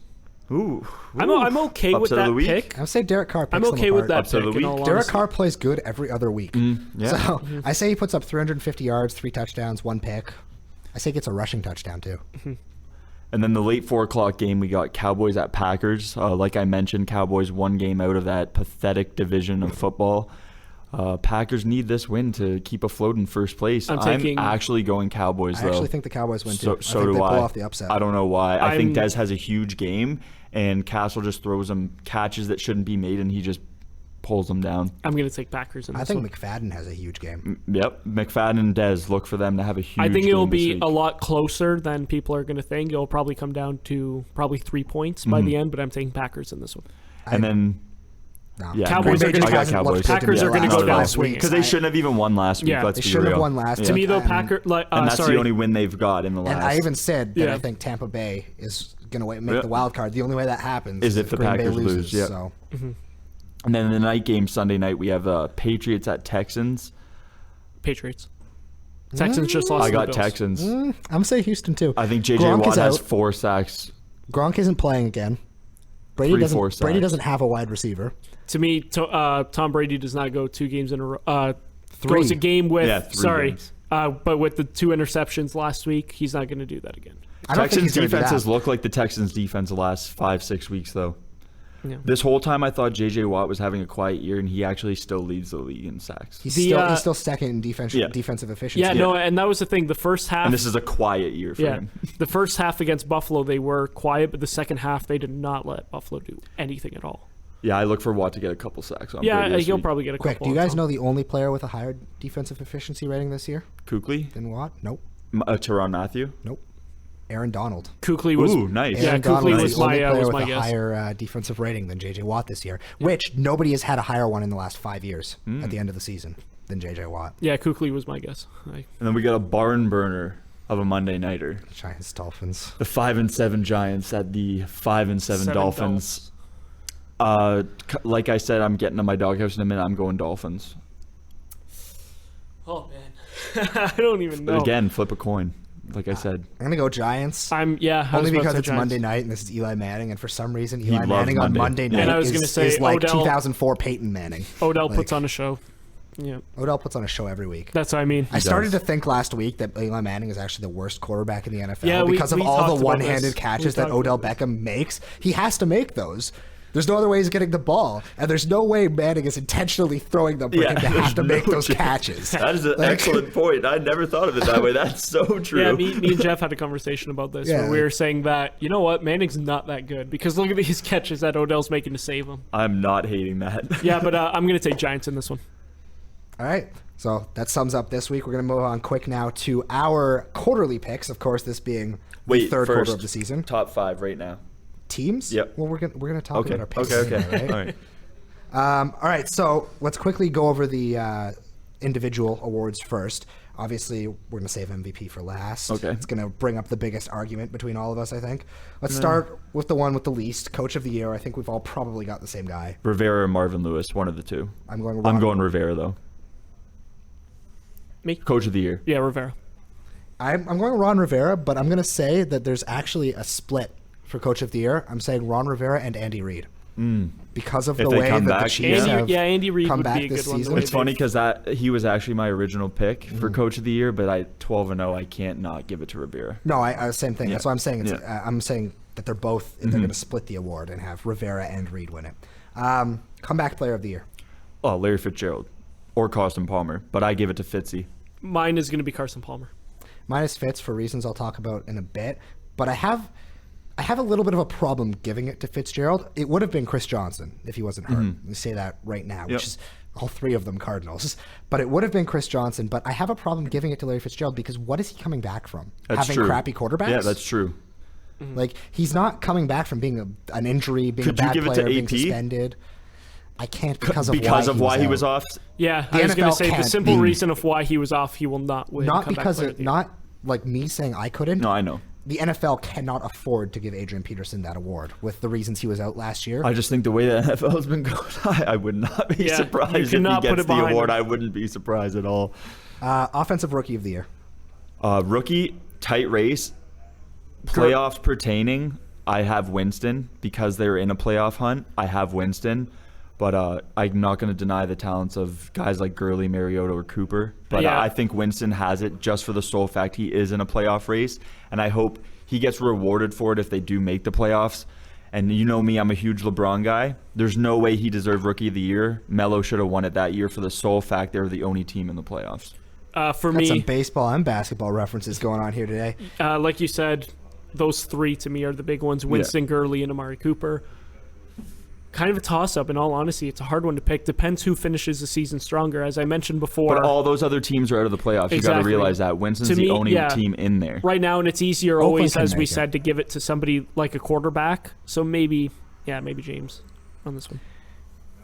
Ooh. I'm okay with Upset of that the week. pick. I'm going to say Derek Carr picks I'm them okay with apart. that Upset of pick. the in all week. Derek honesty. Carr plays good every other week. Yeah. So I say he puts up 350 yards, 3 touchdowns, 1 pick. I say he gets a rushing touchdown too. And then the late 4:00 game, we got Cowboys at Packers. Like I mentioned, Cowboys 1 game out of that pathetic division of football. Packers need this win to keep afloat in first place. I'm actually going Cowboys, though. I actually think the Cowboys win too. So I think do they pull I. off the upset. I don't know why. I think Dez has a huge game, and Castle just throws him catches that shouldn't be made, and he just pulls them down. I'm going to take Packers in this I think one. McFadden has a huge game. Yep. McFadden and Dez, look for them to have a huge I think it'll game this be week. a lot closer than people are going to think. It'll probably come down to probably 3 points by the end, but I'm taking Packers in this one. And then... No. Yeah, Cowboys Green are Bay gonna- just I got hasn't Cowboys. looked good to Packers me are gonna last go down week. swinging. Because they shouldn't have even won last week. Yeah, let's They be shouldn't have real. won last Yeah. To me, though, And- And that's the only win they've got in the last. And I even said that Yeah. I think Tampa Bay is going to make the wild card. The only way that happens Is is if the Green Bay Packers loses. lose, yeah. So And then in the night game Sunday night, we have Patriots at Texans. Patriots. Texans just lost I to got the Bills. Texans. I'm going to say Houston too. I think J.J. Gronk Watt is has out. 4 sacks. Gronk isn't playing again. Brady 4 doesn't. Brady sacks. doesn't have a wide receiver. To me, Tom Brady does not go 2 games in a row. 3. Goes a game with, Yeah, 3 games. but with the 2 interceptions last week, he's not going to do that again. I don't think Texans he's going to do defenses that. look like the Texans defense the last 5-6 weeks though. Yeah. This whole time I thought J.J. Watt was having a quiet year, and he actually still leads the league in sacks. He's The, still second in defensive efficiency. Yeah, no, and that was the thing. The first half. And this is a quiet year for him. The first half against Buffalo, they were quiet, but the second half, they did not let Buffalo do anything at all. Yeah, I look for Watt to get a couple sacks on Brady Yeah, this he'll week. probably get a Quick, couple. do you on guys top. know the only player with a higher defensive efficiency rating this year Kuechly? than Watt? Nope. Teron Matthew? Nope. Aaron Donald. Kuechly was. Ooh, nice. Yeah, Aaron Donald Kuechly is was the only my player was with my a guess. higher defensive rating than J.J. Watt this year, which nobody has had a higher one in the last 5 years at the end of the season than J.J. Watt. Yeah, Kuechly was my guess. And then we got a barn burner of a Monday nighter. Giants, Dolphins. The 5-7 Giants at the 5-7 Dolphins. Like I said, I'm getting to my doghouse in a minute. I'm going Dolphins. Oh man, I don't even know. But again, flip a coin. Like I said, I'm going to go Giants. I Only was about to because say it's Giants. Monday night and this is Eli Manning, and for some reason He Eli loves Manning on Monday. Monday Yeah. night And I was is, gonna say is like Odell- 2004 Peyton Manning. Odell Like, puts on a show. Yeah, Odell puts on a show every week. that's what I mean. I started to think last week that Eli Manning is actually the worst quarterback in the NFL Yeah, because of we all talked the about one-handed this. catches We that talked Odell about Beckham makes. He has to make those. There's no other way he's getting the ball, and there's no way Manning is intentionally throwing them for him to have to make those catches. that is an Like- excellent point. I never thought of it that way. That's so true. Yeah, me and Jeff had a conversation about this Yeah. where we were saying that, you know what, Manning's not that good because look at these catches that Odell's making to save him. I'm not hating that. Yeah, but I'm going to take Giants in this one. All right, so that sums up this week. We're going to move on quick now to our quarterly picks. Of course, this being the third quarter first, of the season. Top 5 right now. Teams? Yep. Well, we're gonna talk Okay. about our picks. Okay. anyway, right? All right. All right, so let's quickly go over the individual awards first. Obviously, we're going to save MVP for last. Okay. It's going to bring up the biggest argument between all of us, I think. Let's start with the one with the least. Coach of the year, I think we've all probably got the same guy. Rivera or Marvin Lewis, one of the two. I'm going Rivera though. Me? Coach of the year. Yeah, Rivera. I'm going Ron Rivera, but I'm going to say that there's actually a split for Coach of the Year. I'm saying Ron Rivera and Andy Reid. because of If the they way come that the back, Chiefs have Andy Reid come would back be a this good one. season. The way It's funny they've- because he was actually my original pick for Coach of the Year, but I 12-0. I can't not give it to Rivera. No, same thing. Yeah. That's what I'm saying. I'm saying that they're both they're going to split the award and have Rivera and Reed win it. Comeback Player of the Year. Oh, Larry Fitzgerald or Carson Palmer, but I give it to Fitzy. Mine is going to be Carson Palmer. Mine is Fitz for reasons I'll talk about in a bit, but I have a little bit of a problem giving it to Fitzgerald. It would have been Chris Johnson if he wasn't hurt. Let me say that right now, which is all three of them Cardinals. But it would have been Chris Johnson, but I have a problem giving it to Larry Fitzgerald because what is he coming back from? That's Having true. crappy quarterbacks? Yeah, that's true. Like, he's not coming back from being an injury, being Could a you bad give it player, to being AP? suspended. I can't because of why he was out. off. Yeah, The I was going NFL to say the can't simple be- reason of why he was off, he will not win. Not comeback because player of, of the year. not like me saying I couldn't. No, I know. The NFL cannot afford to give Adrian Peterson that award with the reasons he was out last year. I just think the way the NFL has been going, I would not be Yeah, surprised you if he cannot put gets it the behind award. him. I wouldn't be surprised at all. Offensive Rookie of the Year. Rookie, tight race, playoffs pertaining. I have Winston because they're in a playoff hunt. I have Winston, but I'm not going to deny the talents of guys like Gurley, Mariota, or Cooper. But Yeah. I think Winston has it just for the sole fact he is in a playoff race, and I hope he gets rewarded for it if they do make the playoffs. And you know me, I'm a huge LeBron guy. There's no way he deserved Rookie of the Year. Melo should have won it that year for the sole fact they were the only team in the playoffs. For Got some me, baseball and basketball references going on here today. like you said, those three to me are the big ones: Winston, Gurley, and Amari Cooper. Kind of a toss-up, in all honesty. It's a hard one to pick. Depends who finishes the season stronger. As I mentioned before, But all those other teams are out of the playoffs. You got to Exactly. realize that Winston's To the me, only yeah. team in there. right now, and it's easier Oakland always, can as we make it. said, to give it to somebody like a quarterback. So maybe James on this one.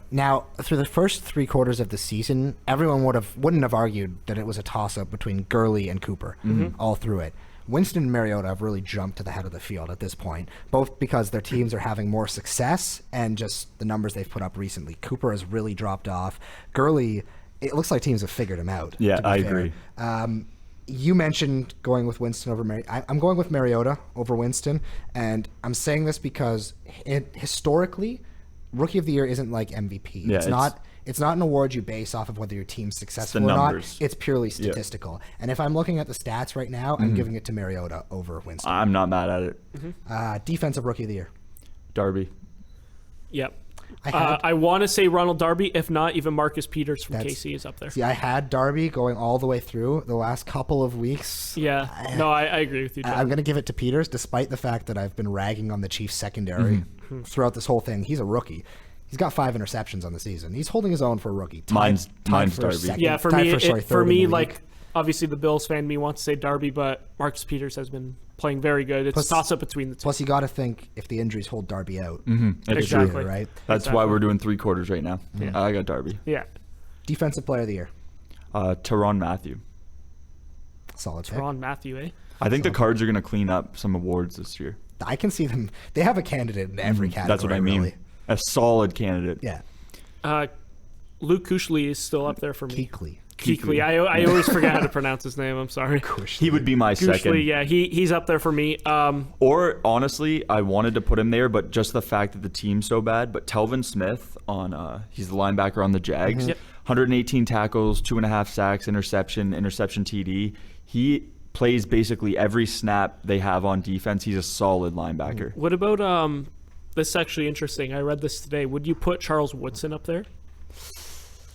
Now, through the first 3 quarters of the season, everyone wouldn't have argued that it was a toss-up between Gurley and Cooper all through it. Winston and Mariota have really jumped to the head of the field at this point, both because their teams are having more success and just the numbers they've put up recently. Cooper has really dropped off. Gurley, it looks like teams have figured him out. Yeah, to be I fair. agree. You mentioned going with Winston over Mariota. I'm going with Mariota over Winston, and I'm saying this because historically, Rookie of the Year isn't like MVP. Yeah, It's not an award you base off of whether your team's successful or numbers. not. It's purely statistical. And if I'm looking at the stats right now, I'm giving it to Mariota over Winston. I'm not mad at it. Defensive Rookie of the Year. Darby. Yep. I I want to say Ronald Darby. If not, even Marcus Peters from That's- KC is up there. See, I had Darby going all the way through the last couple of weeks. Yeah. No, I agree with you, John. I'm going to give it to Peters, despite the fact that I've been ragging on the Chiefs secondary throughout this whole thing. He's a rookie. He's got 5 interceptions on the season. He's holding his own for a rookie. Mine's for Darby. second- Yeah, for tied me, third for in me, the league. like obviously the Bills fan me wants to say Darby, but Marcus Peters has been playing very good. It's Plus- a toss up between the two. Plus, you got to think if the injuries hold Darby out, It's Exactly. true. right? That's why we're doing 3 quarters right now. Yeah. I got Darby. Yeah, Defensive Player of the Year. Tyrann Mathieu. Solid pick. Ron Matthew, eh? I think the Cards are going to clean up some awards this year. I can see them. They have a candidate in every category. That's what I mean. Really. A solid candidate. Yeah. Luke Kuechly is still up there for me. Kuechly. Kuechly. I always forget how to pronounce his name. I'm sorry. He would be my second. Kuechly, yeah, he's up there for me. Or honestly, I wanted to put him there, but just the fact that the team's so bad. But Telvin Smith he's the linebacker on the Jags. Yep. 118 tackles, 2.5 sacks, interception TD. He plays basically every snap they have on defense. He's a solid linebacker. What about this is actually interesting. I read this today. Would you put Charles Woodson up there?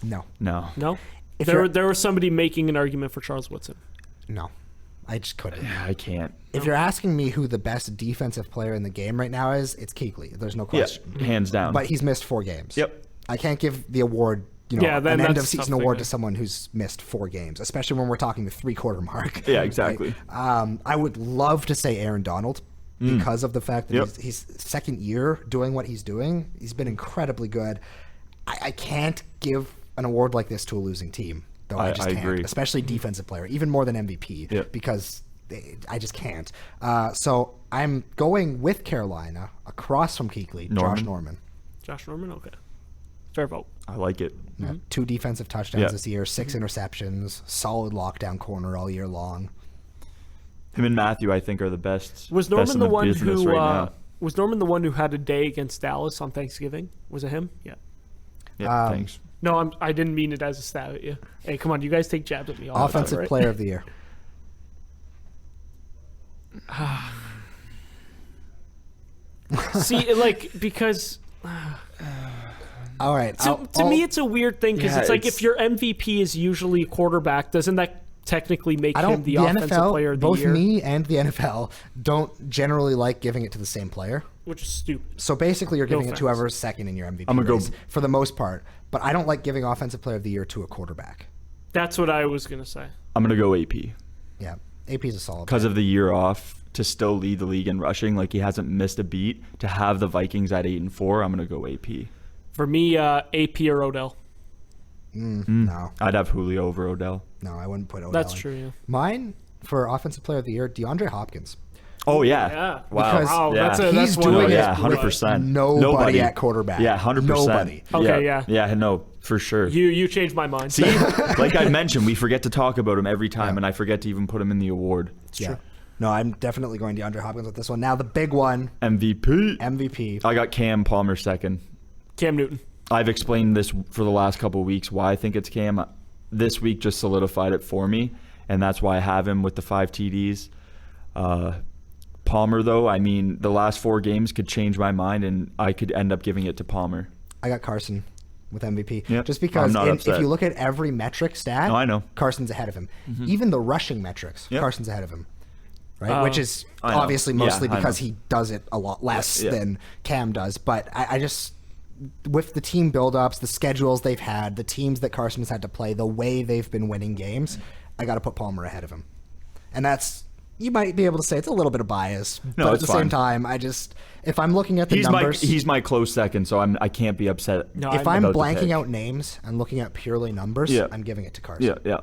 No. No. No. If There, you're- there was somebody making an argument for Charles Woodson. No. I just couldn't. I can't. If you're asking me who the best defensive player in the game right now is, it's Kuechly. There's no Yeah, question. hands down. But he's missed 4 games. Yep. I can't give the award, Yeah, then an end of that's season tough award thing, to someone who's missed 4 games, especially when we're talking the 3-quarter mark. Yeah, exactly. I would love to say Aaron Donald because of the fact that Yep. he's second year doing what he's doing. He's been incredibly good. I can't give an award like this to a losing team, though. I just I can't, agree. especially defensive player, even more than MVP, Yep. because I just can't. So I'm going with Carolina across from Kuechly, Josh Norman. Josh Norman? Okay. Fair vote. I like it. 2 defensive touchdowns Yeah. this year, 6 interceptions, solid lockdown corner all year long. Him and Matthew, I think, are the best. Was best Norman in the one business who right now. Was Norman the one who had a day against Dallas on Thanksgiving? Was it him? Yeah. Yeah, thanks. No, I didn't mean it as a stab at you. Hey, come on, you guys take jabs at me all Offensive the time, right? player of the year. See, like, because All right. to me it's a weird thing because Yeah, it's like it's- if your MVP is usually a quarterback, doesn't that technically make I him don't. the The offensive NFL, player of the both year? me and the NFL, don't generally like giving it to the same player. Which is stupid. So basically, you're giving it offense. to whoever's second in your MVP I'm gonna go- race for the most part. But I don't like giving offensive player of the year to a quarterback. That's what I was gonna say. I'm going to go AP. Yeah, AP's a solid. Because of the year off, to still lead the league in rushing, like he hasn't missed a beat. To have the Vikings at 8-4, I'm going to go AP. For me, AP or Odell. No, I'd have Julio over Odell. no, I wouldn't put Odell. That's in. true. Yeah. Mine for offensive player of the year, DeAndre Hopkins. Oh, yeah. Yeah. Wow. Because Wow, yeah. that's He's one doing way it to yeah, do 100%. Nobody at quarterback. Yeah, 100%. Nobody. Okay, yeah. Yeah, no, for sure. You changed my mind. See, like I mentioned, we forget to talk about him every time, and I forget to even put him in the award. Yeah. No, I'm definitely going DeAndre Hopkins with this one. Now the big one, MVP. MVP. I got Cam Palmer second. Cam Newton. I've explained this for the last couple of weeks why I think it's Cam. This week just solidified it for me, and that's why I have him with the 5 TDs. Palmer, though, I mean, the last 4 games could change my mind, and I could end up giving it to Palmer. I got Carson with MVP. Yep. Just because I'm not if upset. you look at every metric stat, No, I know. Carson's ahead of him. Even the rushing metrics, Yep. Carson's ahead of him. Right? Which is I know. obviously mostly Yeah, I because know. he does it a lot less Yeah. than Cam does. But I just, with the team buildups, the schedules they've had, the teams that Carson's had to play, the way they've been winning games, I got to put Palmer ahead of him. And that's, you might be able to say it's a little bit of bias, No, but at it's the same fine. time, if I'm looking at the numbers, He's my close second, so I can't be upset. No, if I'm about the blanking pick. out names and looking at purely numbers, Yeah. I'm giving it to Carson. Yeah, yeah.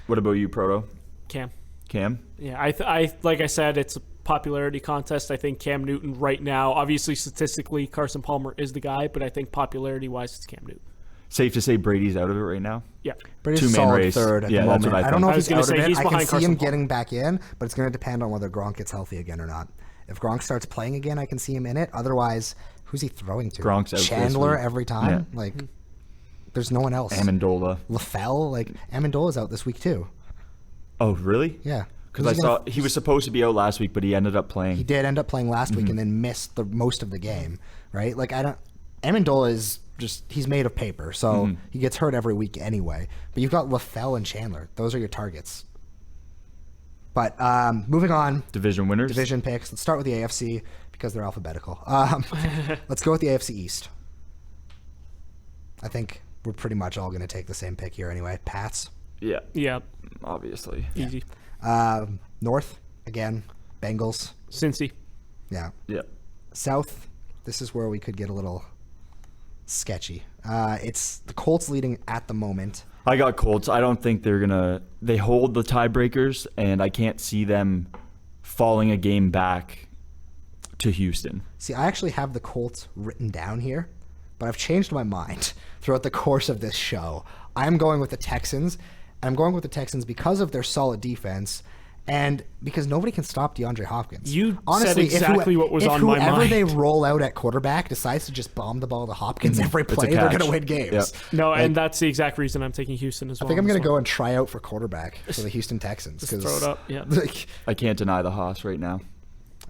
What about you, Proto? Cam. Cam? Yeah, I like I said, it's a popularity contest. I think Cam Newton right now, obviously statistically, Carson Palmer is the guy, but I think popularity-wise, it's Cam Newton. Safe to say Brady's out of it right now? Yeah. But he's a Two-man solid race. third at Yeah, the that's moment. what I I don't know I if was he's gonna out say of it. he's I can behind see him Carson Palmer. getting back in, but it's going to depend on whether Gronk gets healthy again or not. If Gronk starts playing again, I can see him in it. Otherwise, who's he throwing to? Gronk's out this Chandler week. every time? Like, there's no one else. Amendola. LaFell? Like, Amendola's out this week too. Oh, really? Yeah. Because Who's I he saw gonna- he was supposed to be out last week, but he ended up playing. He did end up playing last Mm-hmm. week and then missed the most of the game, right? Like, Amendola is just, he's made of paper, so Mm-hmm. he gets hurt every week anyway. But you've got LaFell and Chandler. Those are your targets. But moving on, Division winners? division picks. Let's start with the AFC because they're alphabetical. Let's go with the AFC East. I think we're pretty much all going to take the same pick here anyway. Pats. Yeah, Yeah. obviously. Easy. North, again, Bengals. Cincy. Yeah. Yeah. South, this is where we could get a little sketchy. It's the Colts leading at the moment. I got Colts. I don't think they hold the tiebreakers, and I can't see them falling a game back to Houston. See, I actually have the Colts written down here, but I've changed my mind throughout the course of this show. I'm going with the Texans, and I'm going with the Texans because of their solid defense and because nobody can stop DeAndre Hopkins. You said exactly what was on my whoever mind. they roll out at quarterback decides to just bomb the ball to Hopkins every It's a play, they're catch. going to win games. Yep. No, Like, and that's the exact reason I'm taking Houston as well. I think I'm on going this to go one. and try out for quarterback for the Houston Texans. Just throw it up, yeah. Like, I can't deny the Haas right now.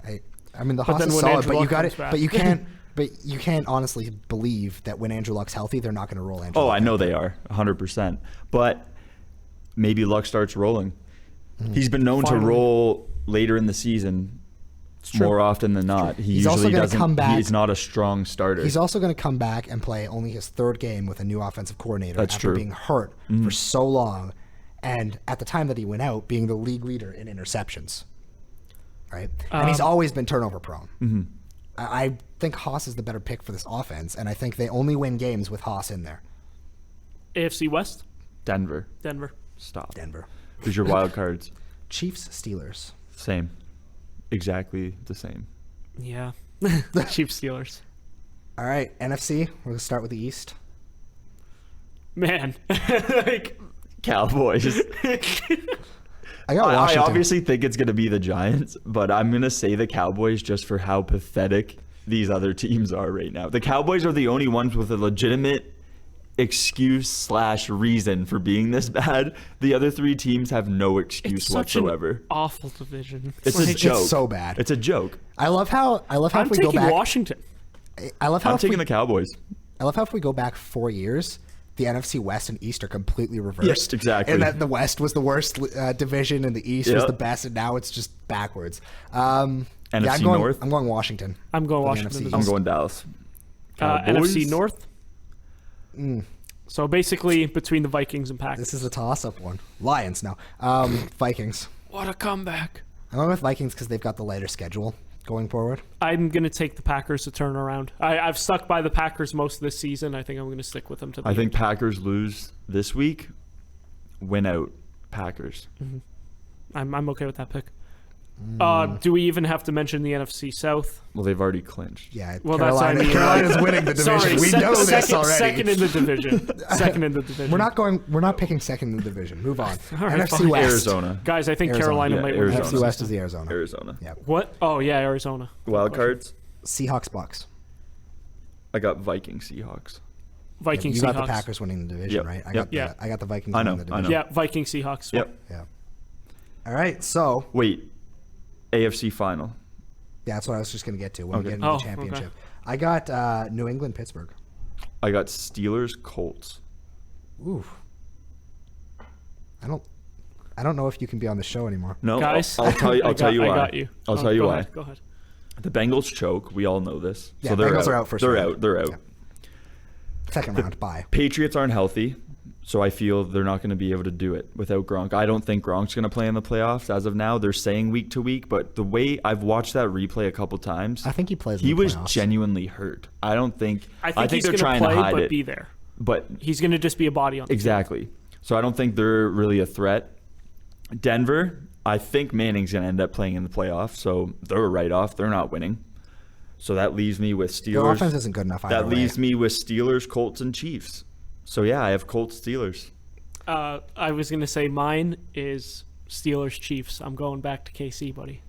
I mean, the Haas then is when solid, Andrew but you Luck got comes it. back- But you can't. But you can't honestly believe that when Andrew Luck's healthy, they're not going to roll Andrew. Oh, Luck I know out. they are, 100%. But maybe Luck starts rolling. Mm-hmm. He's been known to Finally. roll later in the season more often than not. He He's also usually gonna doesn't. come back- He's not a strong starter. He's also going to come back and play only his third game with a new offensive coordinator That's after true. being hurt for so long, and at the time that he went out, being the league leader in interceptions. Right, and he's always been turnover prone. I think Haas is the better pick for this offense, and I think they only win games with Haas in there. AFC West, Denver. Denver. Stop. Denver, Who's your wild cards? Chiefs, Steelers. Same. Exactly the same. Yeah. Chiefs Steelers. All right, NFC. We're going to start with the East. Man. Like, Cowboys. I got I Washington. obviously think it's going to be the Giants, but I'm going to say the Cowboys just for how pathetic these other teams are right now. The Cowboys are the only ones with a legitimate excuse/reason for being this bad. The other three teams have no excuse It's such an whatsoever. awful division. It's a It's joke. so bad. It's a joke. I love how if I'm we go taking back. Washington. I love how I'm if we, taking the Cowboys. I love how if we go back 4 years, the NFC West and East are completely reversed. Yes, exactly. And that the West was the worst division, and the East was Yep. the best, and now it's just backwards. NFC I'm going, North? I'm going Washington. I'm going for the Washington. NFC as I'm well. going Dallas. Cowboys? NFC North. So basically between the Vikings and Packers. This is a toss-up one. Lions now. Vikings. What a comeback. I'm going with Vikings because they've got the lighter schedule going forward. I'm going to take the Packers to turn around. I've stuck by the Packers most of this season. I think I'm going to stick with them to the I think end. Packers lose this week. Win out Packers. I'm okay with that pick. Do we even have to mention the NFC South? Well, they've already clinched. Yeah, Well, that's what I mean. Carolina's winning the division. Sorry, we know this already. Second in the division. Second in the division. We're not picking second in the division. Move on. right, NFC fine. West. Arizona. Guys, I think Arizona. Carolina Yeah, might win. Arizona. NFC West is the Arizona. Arizona. Yeah. What? Oh, yeah, Arizona. Wild cards. Seahawks Bucks. I got Vikings Seahawks. Vikings You Seahawks. got the Packers winning the division, Yep. right? Yep. I got the Vikings I know, winning the I division. know. Yeah, Vikings Seahawks. Yep. Yeah. All right, so Wait. AFC final. yeah, that's what I was just going to get to when we Okay. get into Oh, the championship. okay. I got New England Pittsburgh. I got Steelers Colts. Ooh. I don't know if you can be on the show anymore. No, Guys, I'll tell you. I'll tell you why. I got you. I'll tell you go why. Ahead, go ahead. The Bengals choke. We all know this. Yeah, so they're Bengals out. are out first They're round. out. They're out. Yeah. Second round, bye. Patriots aren't healthy, so I feel they're not going to be able to do it without Gronk. I don't think Gronk's going to play in the playoffs as of now. They're saying week to week, but the way I've watched that replay a couple times, I think he plays. he in the was playoffs. genuinely hurt. I don't think. I think he's they're going trying to play, to hide but it. be there. But He's going to just be a body on the exactly. So I don't think they're really a threat. Denver, I think Manning's going to end up playing in the playoffs, so they're a write-off. They're not winning. So that leaves me with Their Steelers. offense isn't good enough. Either That way. leaves me with Steelers, Colts, and Chiefs. So yeah, I have Colts, Steelers. I was going to say mine is Steelers Chiefs. I'm going back to KC, buddy.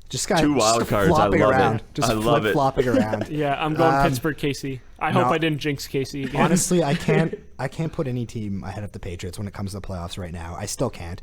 Just got Two wild cards. I flopping love it. around. Just I love it. flopping around. Yeah, I'm going Um, Pittsburgh KC. I hope no. I didn't jinx KC again. Honestly, I can't put any team ahead of the Patriots when it comes to the playoffs right now. I still can't.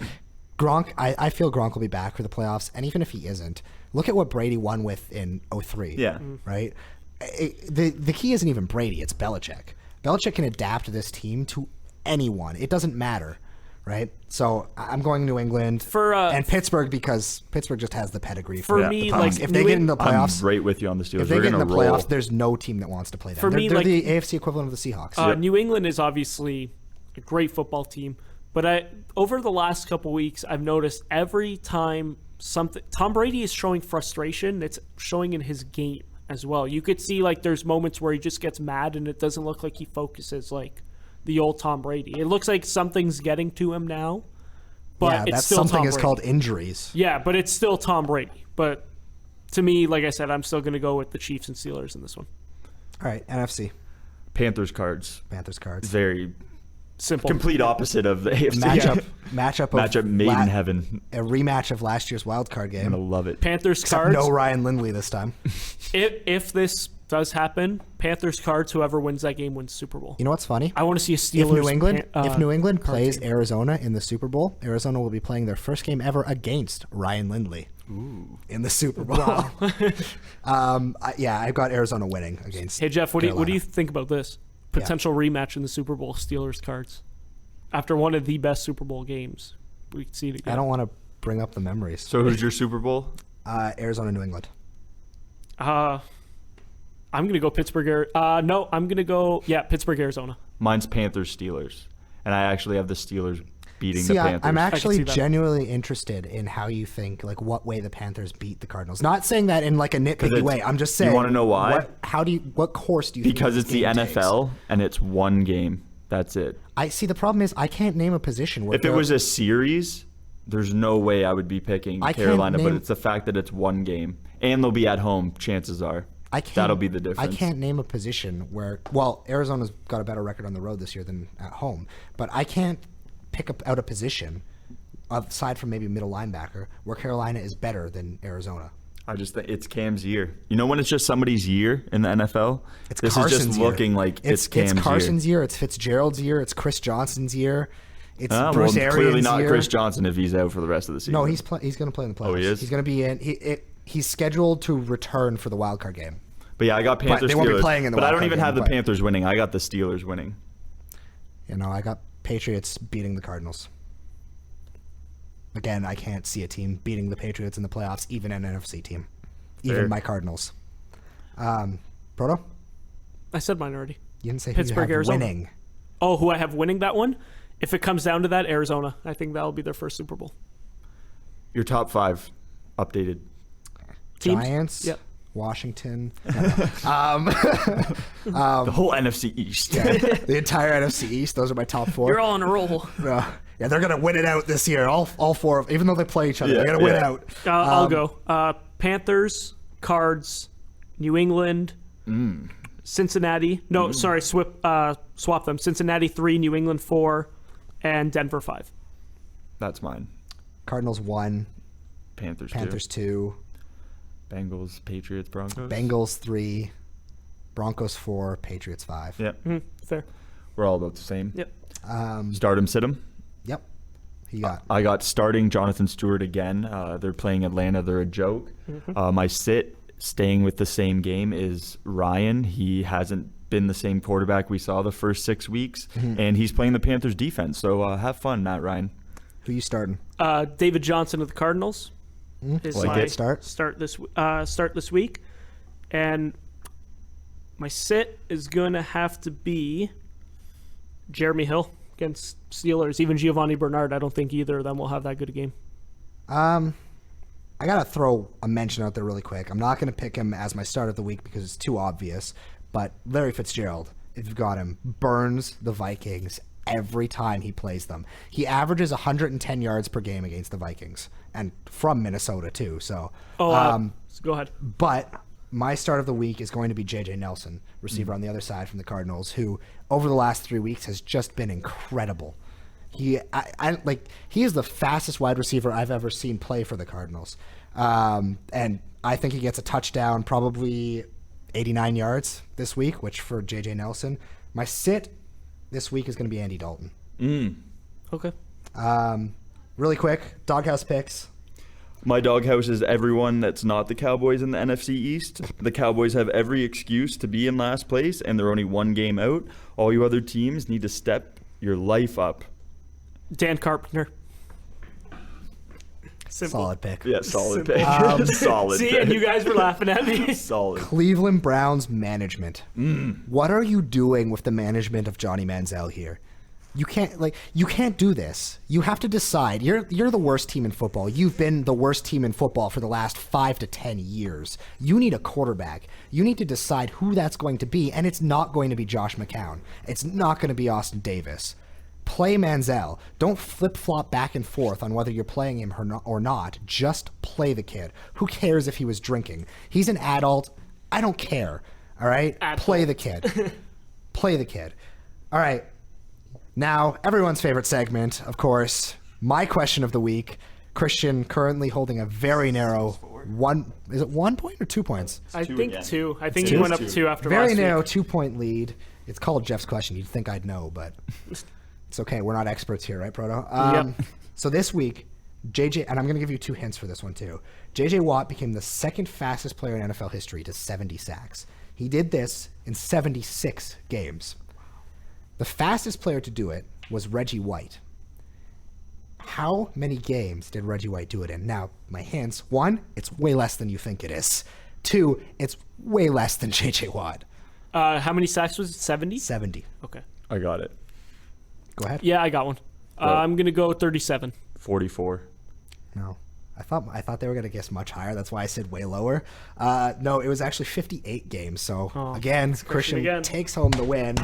Gronk, I feel Gronk will be back for the playoffs, and even if he isn't, look at what Brady won with in 03. Yeah. Right? The key isn't even Brady, it's Belichick. Belichick can adapt this team to anyone. It doesn't matter. Right? So I'm going New England and Pittsburgh because Pittsburgh just has the pedigree. For Yeah, me, the like Punks. If they get in the playoffs, I'm right with you on the Steelers. if they They're get in going the to roll. playoffs, there's no team that wants to play them. For they're me, they're like- the AFC equivalent of the Seahawks. New England is obviously a great football team, but over the last couple weeks, I've noticed every time Tom Brady is showing frustration, it's showing in his game as well. You could see like there's moments where he just gets mad and it doesn't look like he focuses like the old Tom Brady. It looks like something's getting to him now, but yeah, it's that's still something Tom is Brady. called injuries. Yeah, but it's still Tom Brady. But to me, like I said, I'm still going to go with the Chiefs and Steelers in this one. All right, NFC, Panthers cards. Panthers cards. Very Simple. complete opposite of the AFC. Matchup made in heaven. A rematch of last year's wild card I'm game. going to love it. Panthers Except cards. no Ryan Lindley this time. If this does happen, Panthers cards. Whoever wins that game wins Super Bowl. You know what's funny? I want to see a Steelers. If New England card plays team. Arizona in the Super Bowl, Arizona will be playing their first game ever against Ryan Lindley in the Super Bowl. I've got Arizona winning against. Hey Jeff, what do you Carolina. think about this potential rematch in the Super Bowl? Steelers cards after one of the best Super Bowl games. We can see it again. I don't want to bring up the memories. So who's your Super Bowl? Arizona, New England. I'm gonna go Pittsburgh. No, I'm gonna go Pittsburgh, Arizona. Mine's Panthers, Steelers. And I actually have the Steelers beating See, the Panthers. I'm see actually that. genuinely interested in how you think, like, what way the Panthers beat the Cardinals. Not saying that in like a nitpicky it's- way. I'm just saying. you wanna know why? What course do you? because think it's the this game takes? NFL and it's one game. That's it. I see. The problem is I can't name a position where If it was a series, there's no way I would be picking I can't Carolina, but name- it's the fact that it's one game. And they'll be at home, chances are. I can't, That'll be the difference. I can't name a position where, Arizona's got a better record on the road this year than at home, but I can't pick out a position aside from maybe middle linebacker, where Carolina is better than Arizona. I just think it's Cam's year. You know when it's just somebody's year in the NFL? It's this Carson's is just year. looking like it's Cam's It's Carson's year. It's Fitzgerald's year. It's Chris Johnson's year. It's Bruce Arians' clearly not year. Chris Johnson if he's out for the rest of the season. No, he's going to play in the playoffs. Oh, he is? He's going to be in. He's scheduled to return for the wild card game. But yeah, I got Panthers. they won't be Steelers. playing in the But I wild don't card even game, have the but- Panthers winning. I got the Steelers winning. You know, I got Patriots beating the Cardinals. Again, I can't see a team beating the Patriots in the playoffs, even an NFC team. Even Fair. my Cardinals. Proto? I said mine already. You didn't say Pittsburgh, who you have Arizona. winning. Oh, who I have winning that one? If it comes down to that, Arizona. I think that'll be their first Super Bowl. Your top 5 updated. Teams? Giants, Yep. Washington. The whole NFC East. Yeah, the entire NFC East. Those are my top 4. You're all on a roll. Yeah, they're going to win it out this year. All 4 of even though they play each other, they're going to win yeah. out. I'll go. Panthers, Cards, New England, Cincinnati. No, sorry, swap them. Cincinnati 3, New England 4, and Denver 5. That's mine. Cardinals 1, Panthers 2, 2. Bengals, Patriots, Broncos. Bengals 3, Broncos 4, Patriots 5. Yep. Fair. We're all about the same. Yep. Start 'em, sit 'em. Yep. Who you got? I got starting Jonathan Stewart again. They're playing Atlanta. They're a joke. My sit, staying with the same game, is Ryan. He hasn't been the same quarterback we saw the first 6 weeks, and he's playing the Panthers defense. So have fun, Matt Ryan. Who you starting? David Johnson of the Cardinals is Like my it. Start this week, and my sit is going to have to be Jeremy Hill against Steelers. Even Giovanni Bernard, I don't think either of them will have that good a game. I gotta throw a mention out there really quick. I'm not gonna pick him as my start of the week because it's too obvious. But Larry Fitzgerald, if you've got him, burns the Vikings every time he plays them. He averages 110 yards per game against the Vikings, and from Minnesota too. So, So go ahead. but my start of the week is going to be J.J. Nelson, receiver on the other side from the Cardinals, who over the last 3 weeks has just been incredible. He is the fastest wide receiver I've ever seen play for the Cardinals, and I think he gets a touchdown, probably 89 yards this week, which for J.J. Nelson. My sit this week is going to be Andy Dalton. Okay. Really quick, doghouse picks. My doghouse is everyone that's not the Cowboys in the NFC East. The Cowboys have every excuse to be in last place, and they're only 1 game out. All you other teams need to step your life up. Dan Carpenter. Simple. Solid pick. Yeah, solid pick. Solid See, pick. and you guys were laughing at me. Solid. Cleveland Browns management. What are you doing with the management of Johnny Manziel here? You can't do this. You have to decide. You're the worst team in football. You've been the worst team in football for the last 5 to 10 years. You need a quarterback. You need to decide who that's going to be, and it's not going to be Josh McCown. It's not going to be Austin Davis. Play Manziel. Don't flip-flop back and forth on whether you're playing him or not. Just play the kid. Who cares if he was drinking? He's an adult. I don't care. All right? Adult. Play the kid. Play the kid. All right. Now, everyone's favorite segment, of course, my question of the week. Christian currently holding a very narrow is it 1 point or 2 points? I two think again. 2. I think It's he two. went up Two. 2 after Very last narrow week. 2-point lead. It's called Jeff's question. You'd think I'd know, but it's okay. We're not experts here, right, Proto? Yep. So this week, JJ, and I'm going to give you 2 hints for this one too. JJ Watt became the second fastest player in NFL history to 70 sacks. He did this in 76 games. The fastest player to do it was Reggie White. How many games did Reggie White do it in? Now, my hints: 1, it's way less than you think it is. 2, it's way less than JJ Watt. How many sacks was it? 70? 70. Okay. I got it. Go ahead. Yeah, I got one. I'm going to go 37. 44. No. I thought they were going to guess much higher. That's why I said way lower. No, it was actually 58 games. So, again, Christian again. takes home the win.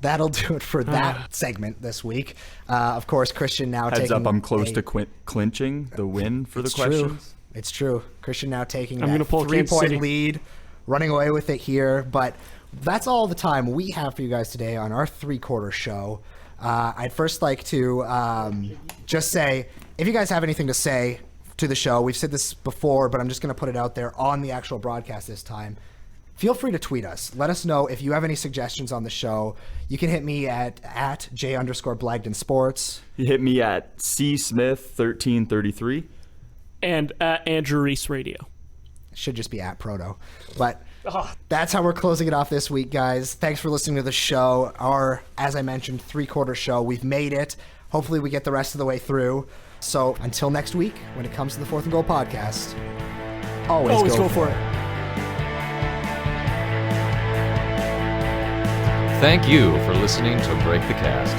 That'll do it for that segment this week. Of course, Christian now Heads taking up, I'm close a- to clinching the win for the It's questions. true. It's true. Christian now taking I'm that gonna pull Kansas 3-point City. lead, running away with it here. But that's all the time we have for you guys today on our 3-quarter show. I'd first like to just say if you guys have anything to say to the show, we've said this before, but I'm just going to put it out there on the actual broadcast this time. Feel free to tweet us. Let us know if you have any suggestions on the show. You can hit me at J_Blagden Sports. You hit me at CSmith1333. And at Andrew Reese Radio. Should just be at Proto. But that's how we're closing it off this week, guys. Thanks for listening to the show. Our, as I mentioned, 3/4 show. We've made it. Hopefully we get the rest of the way through. So until next week, when it comes to the 4th and Goal podcast, always go for it. Thank you for listening to Break the Cast.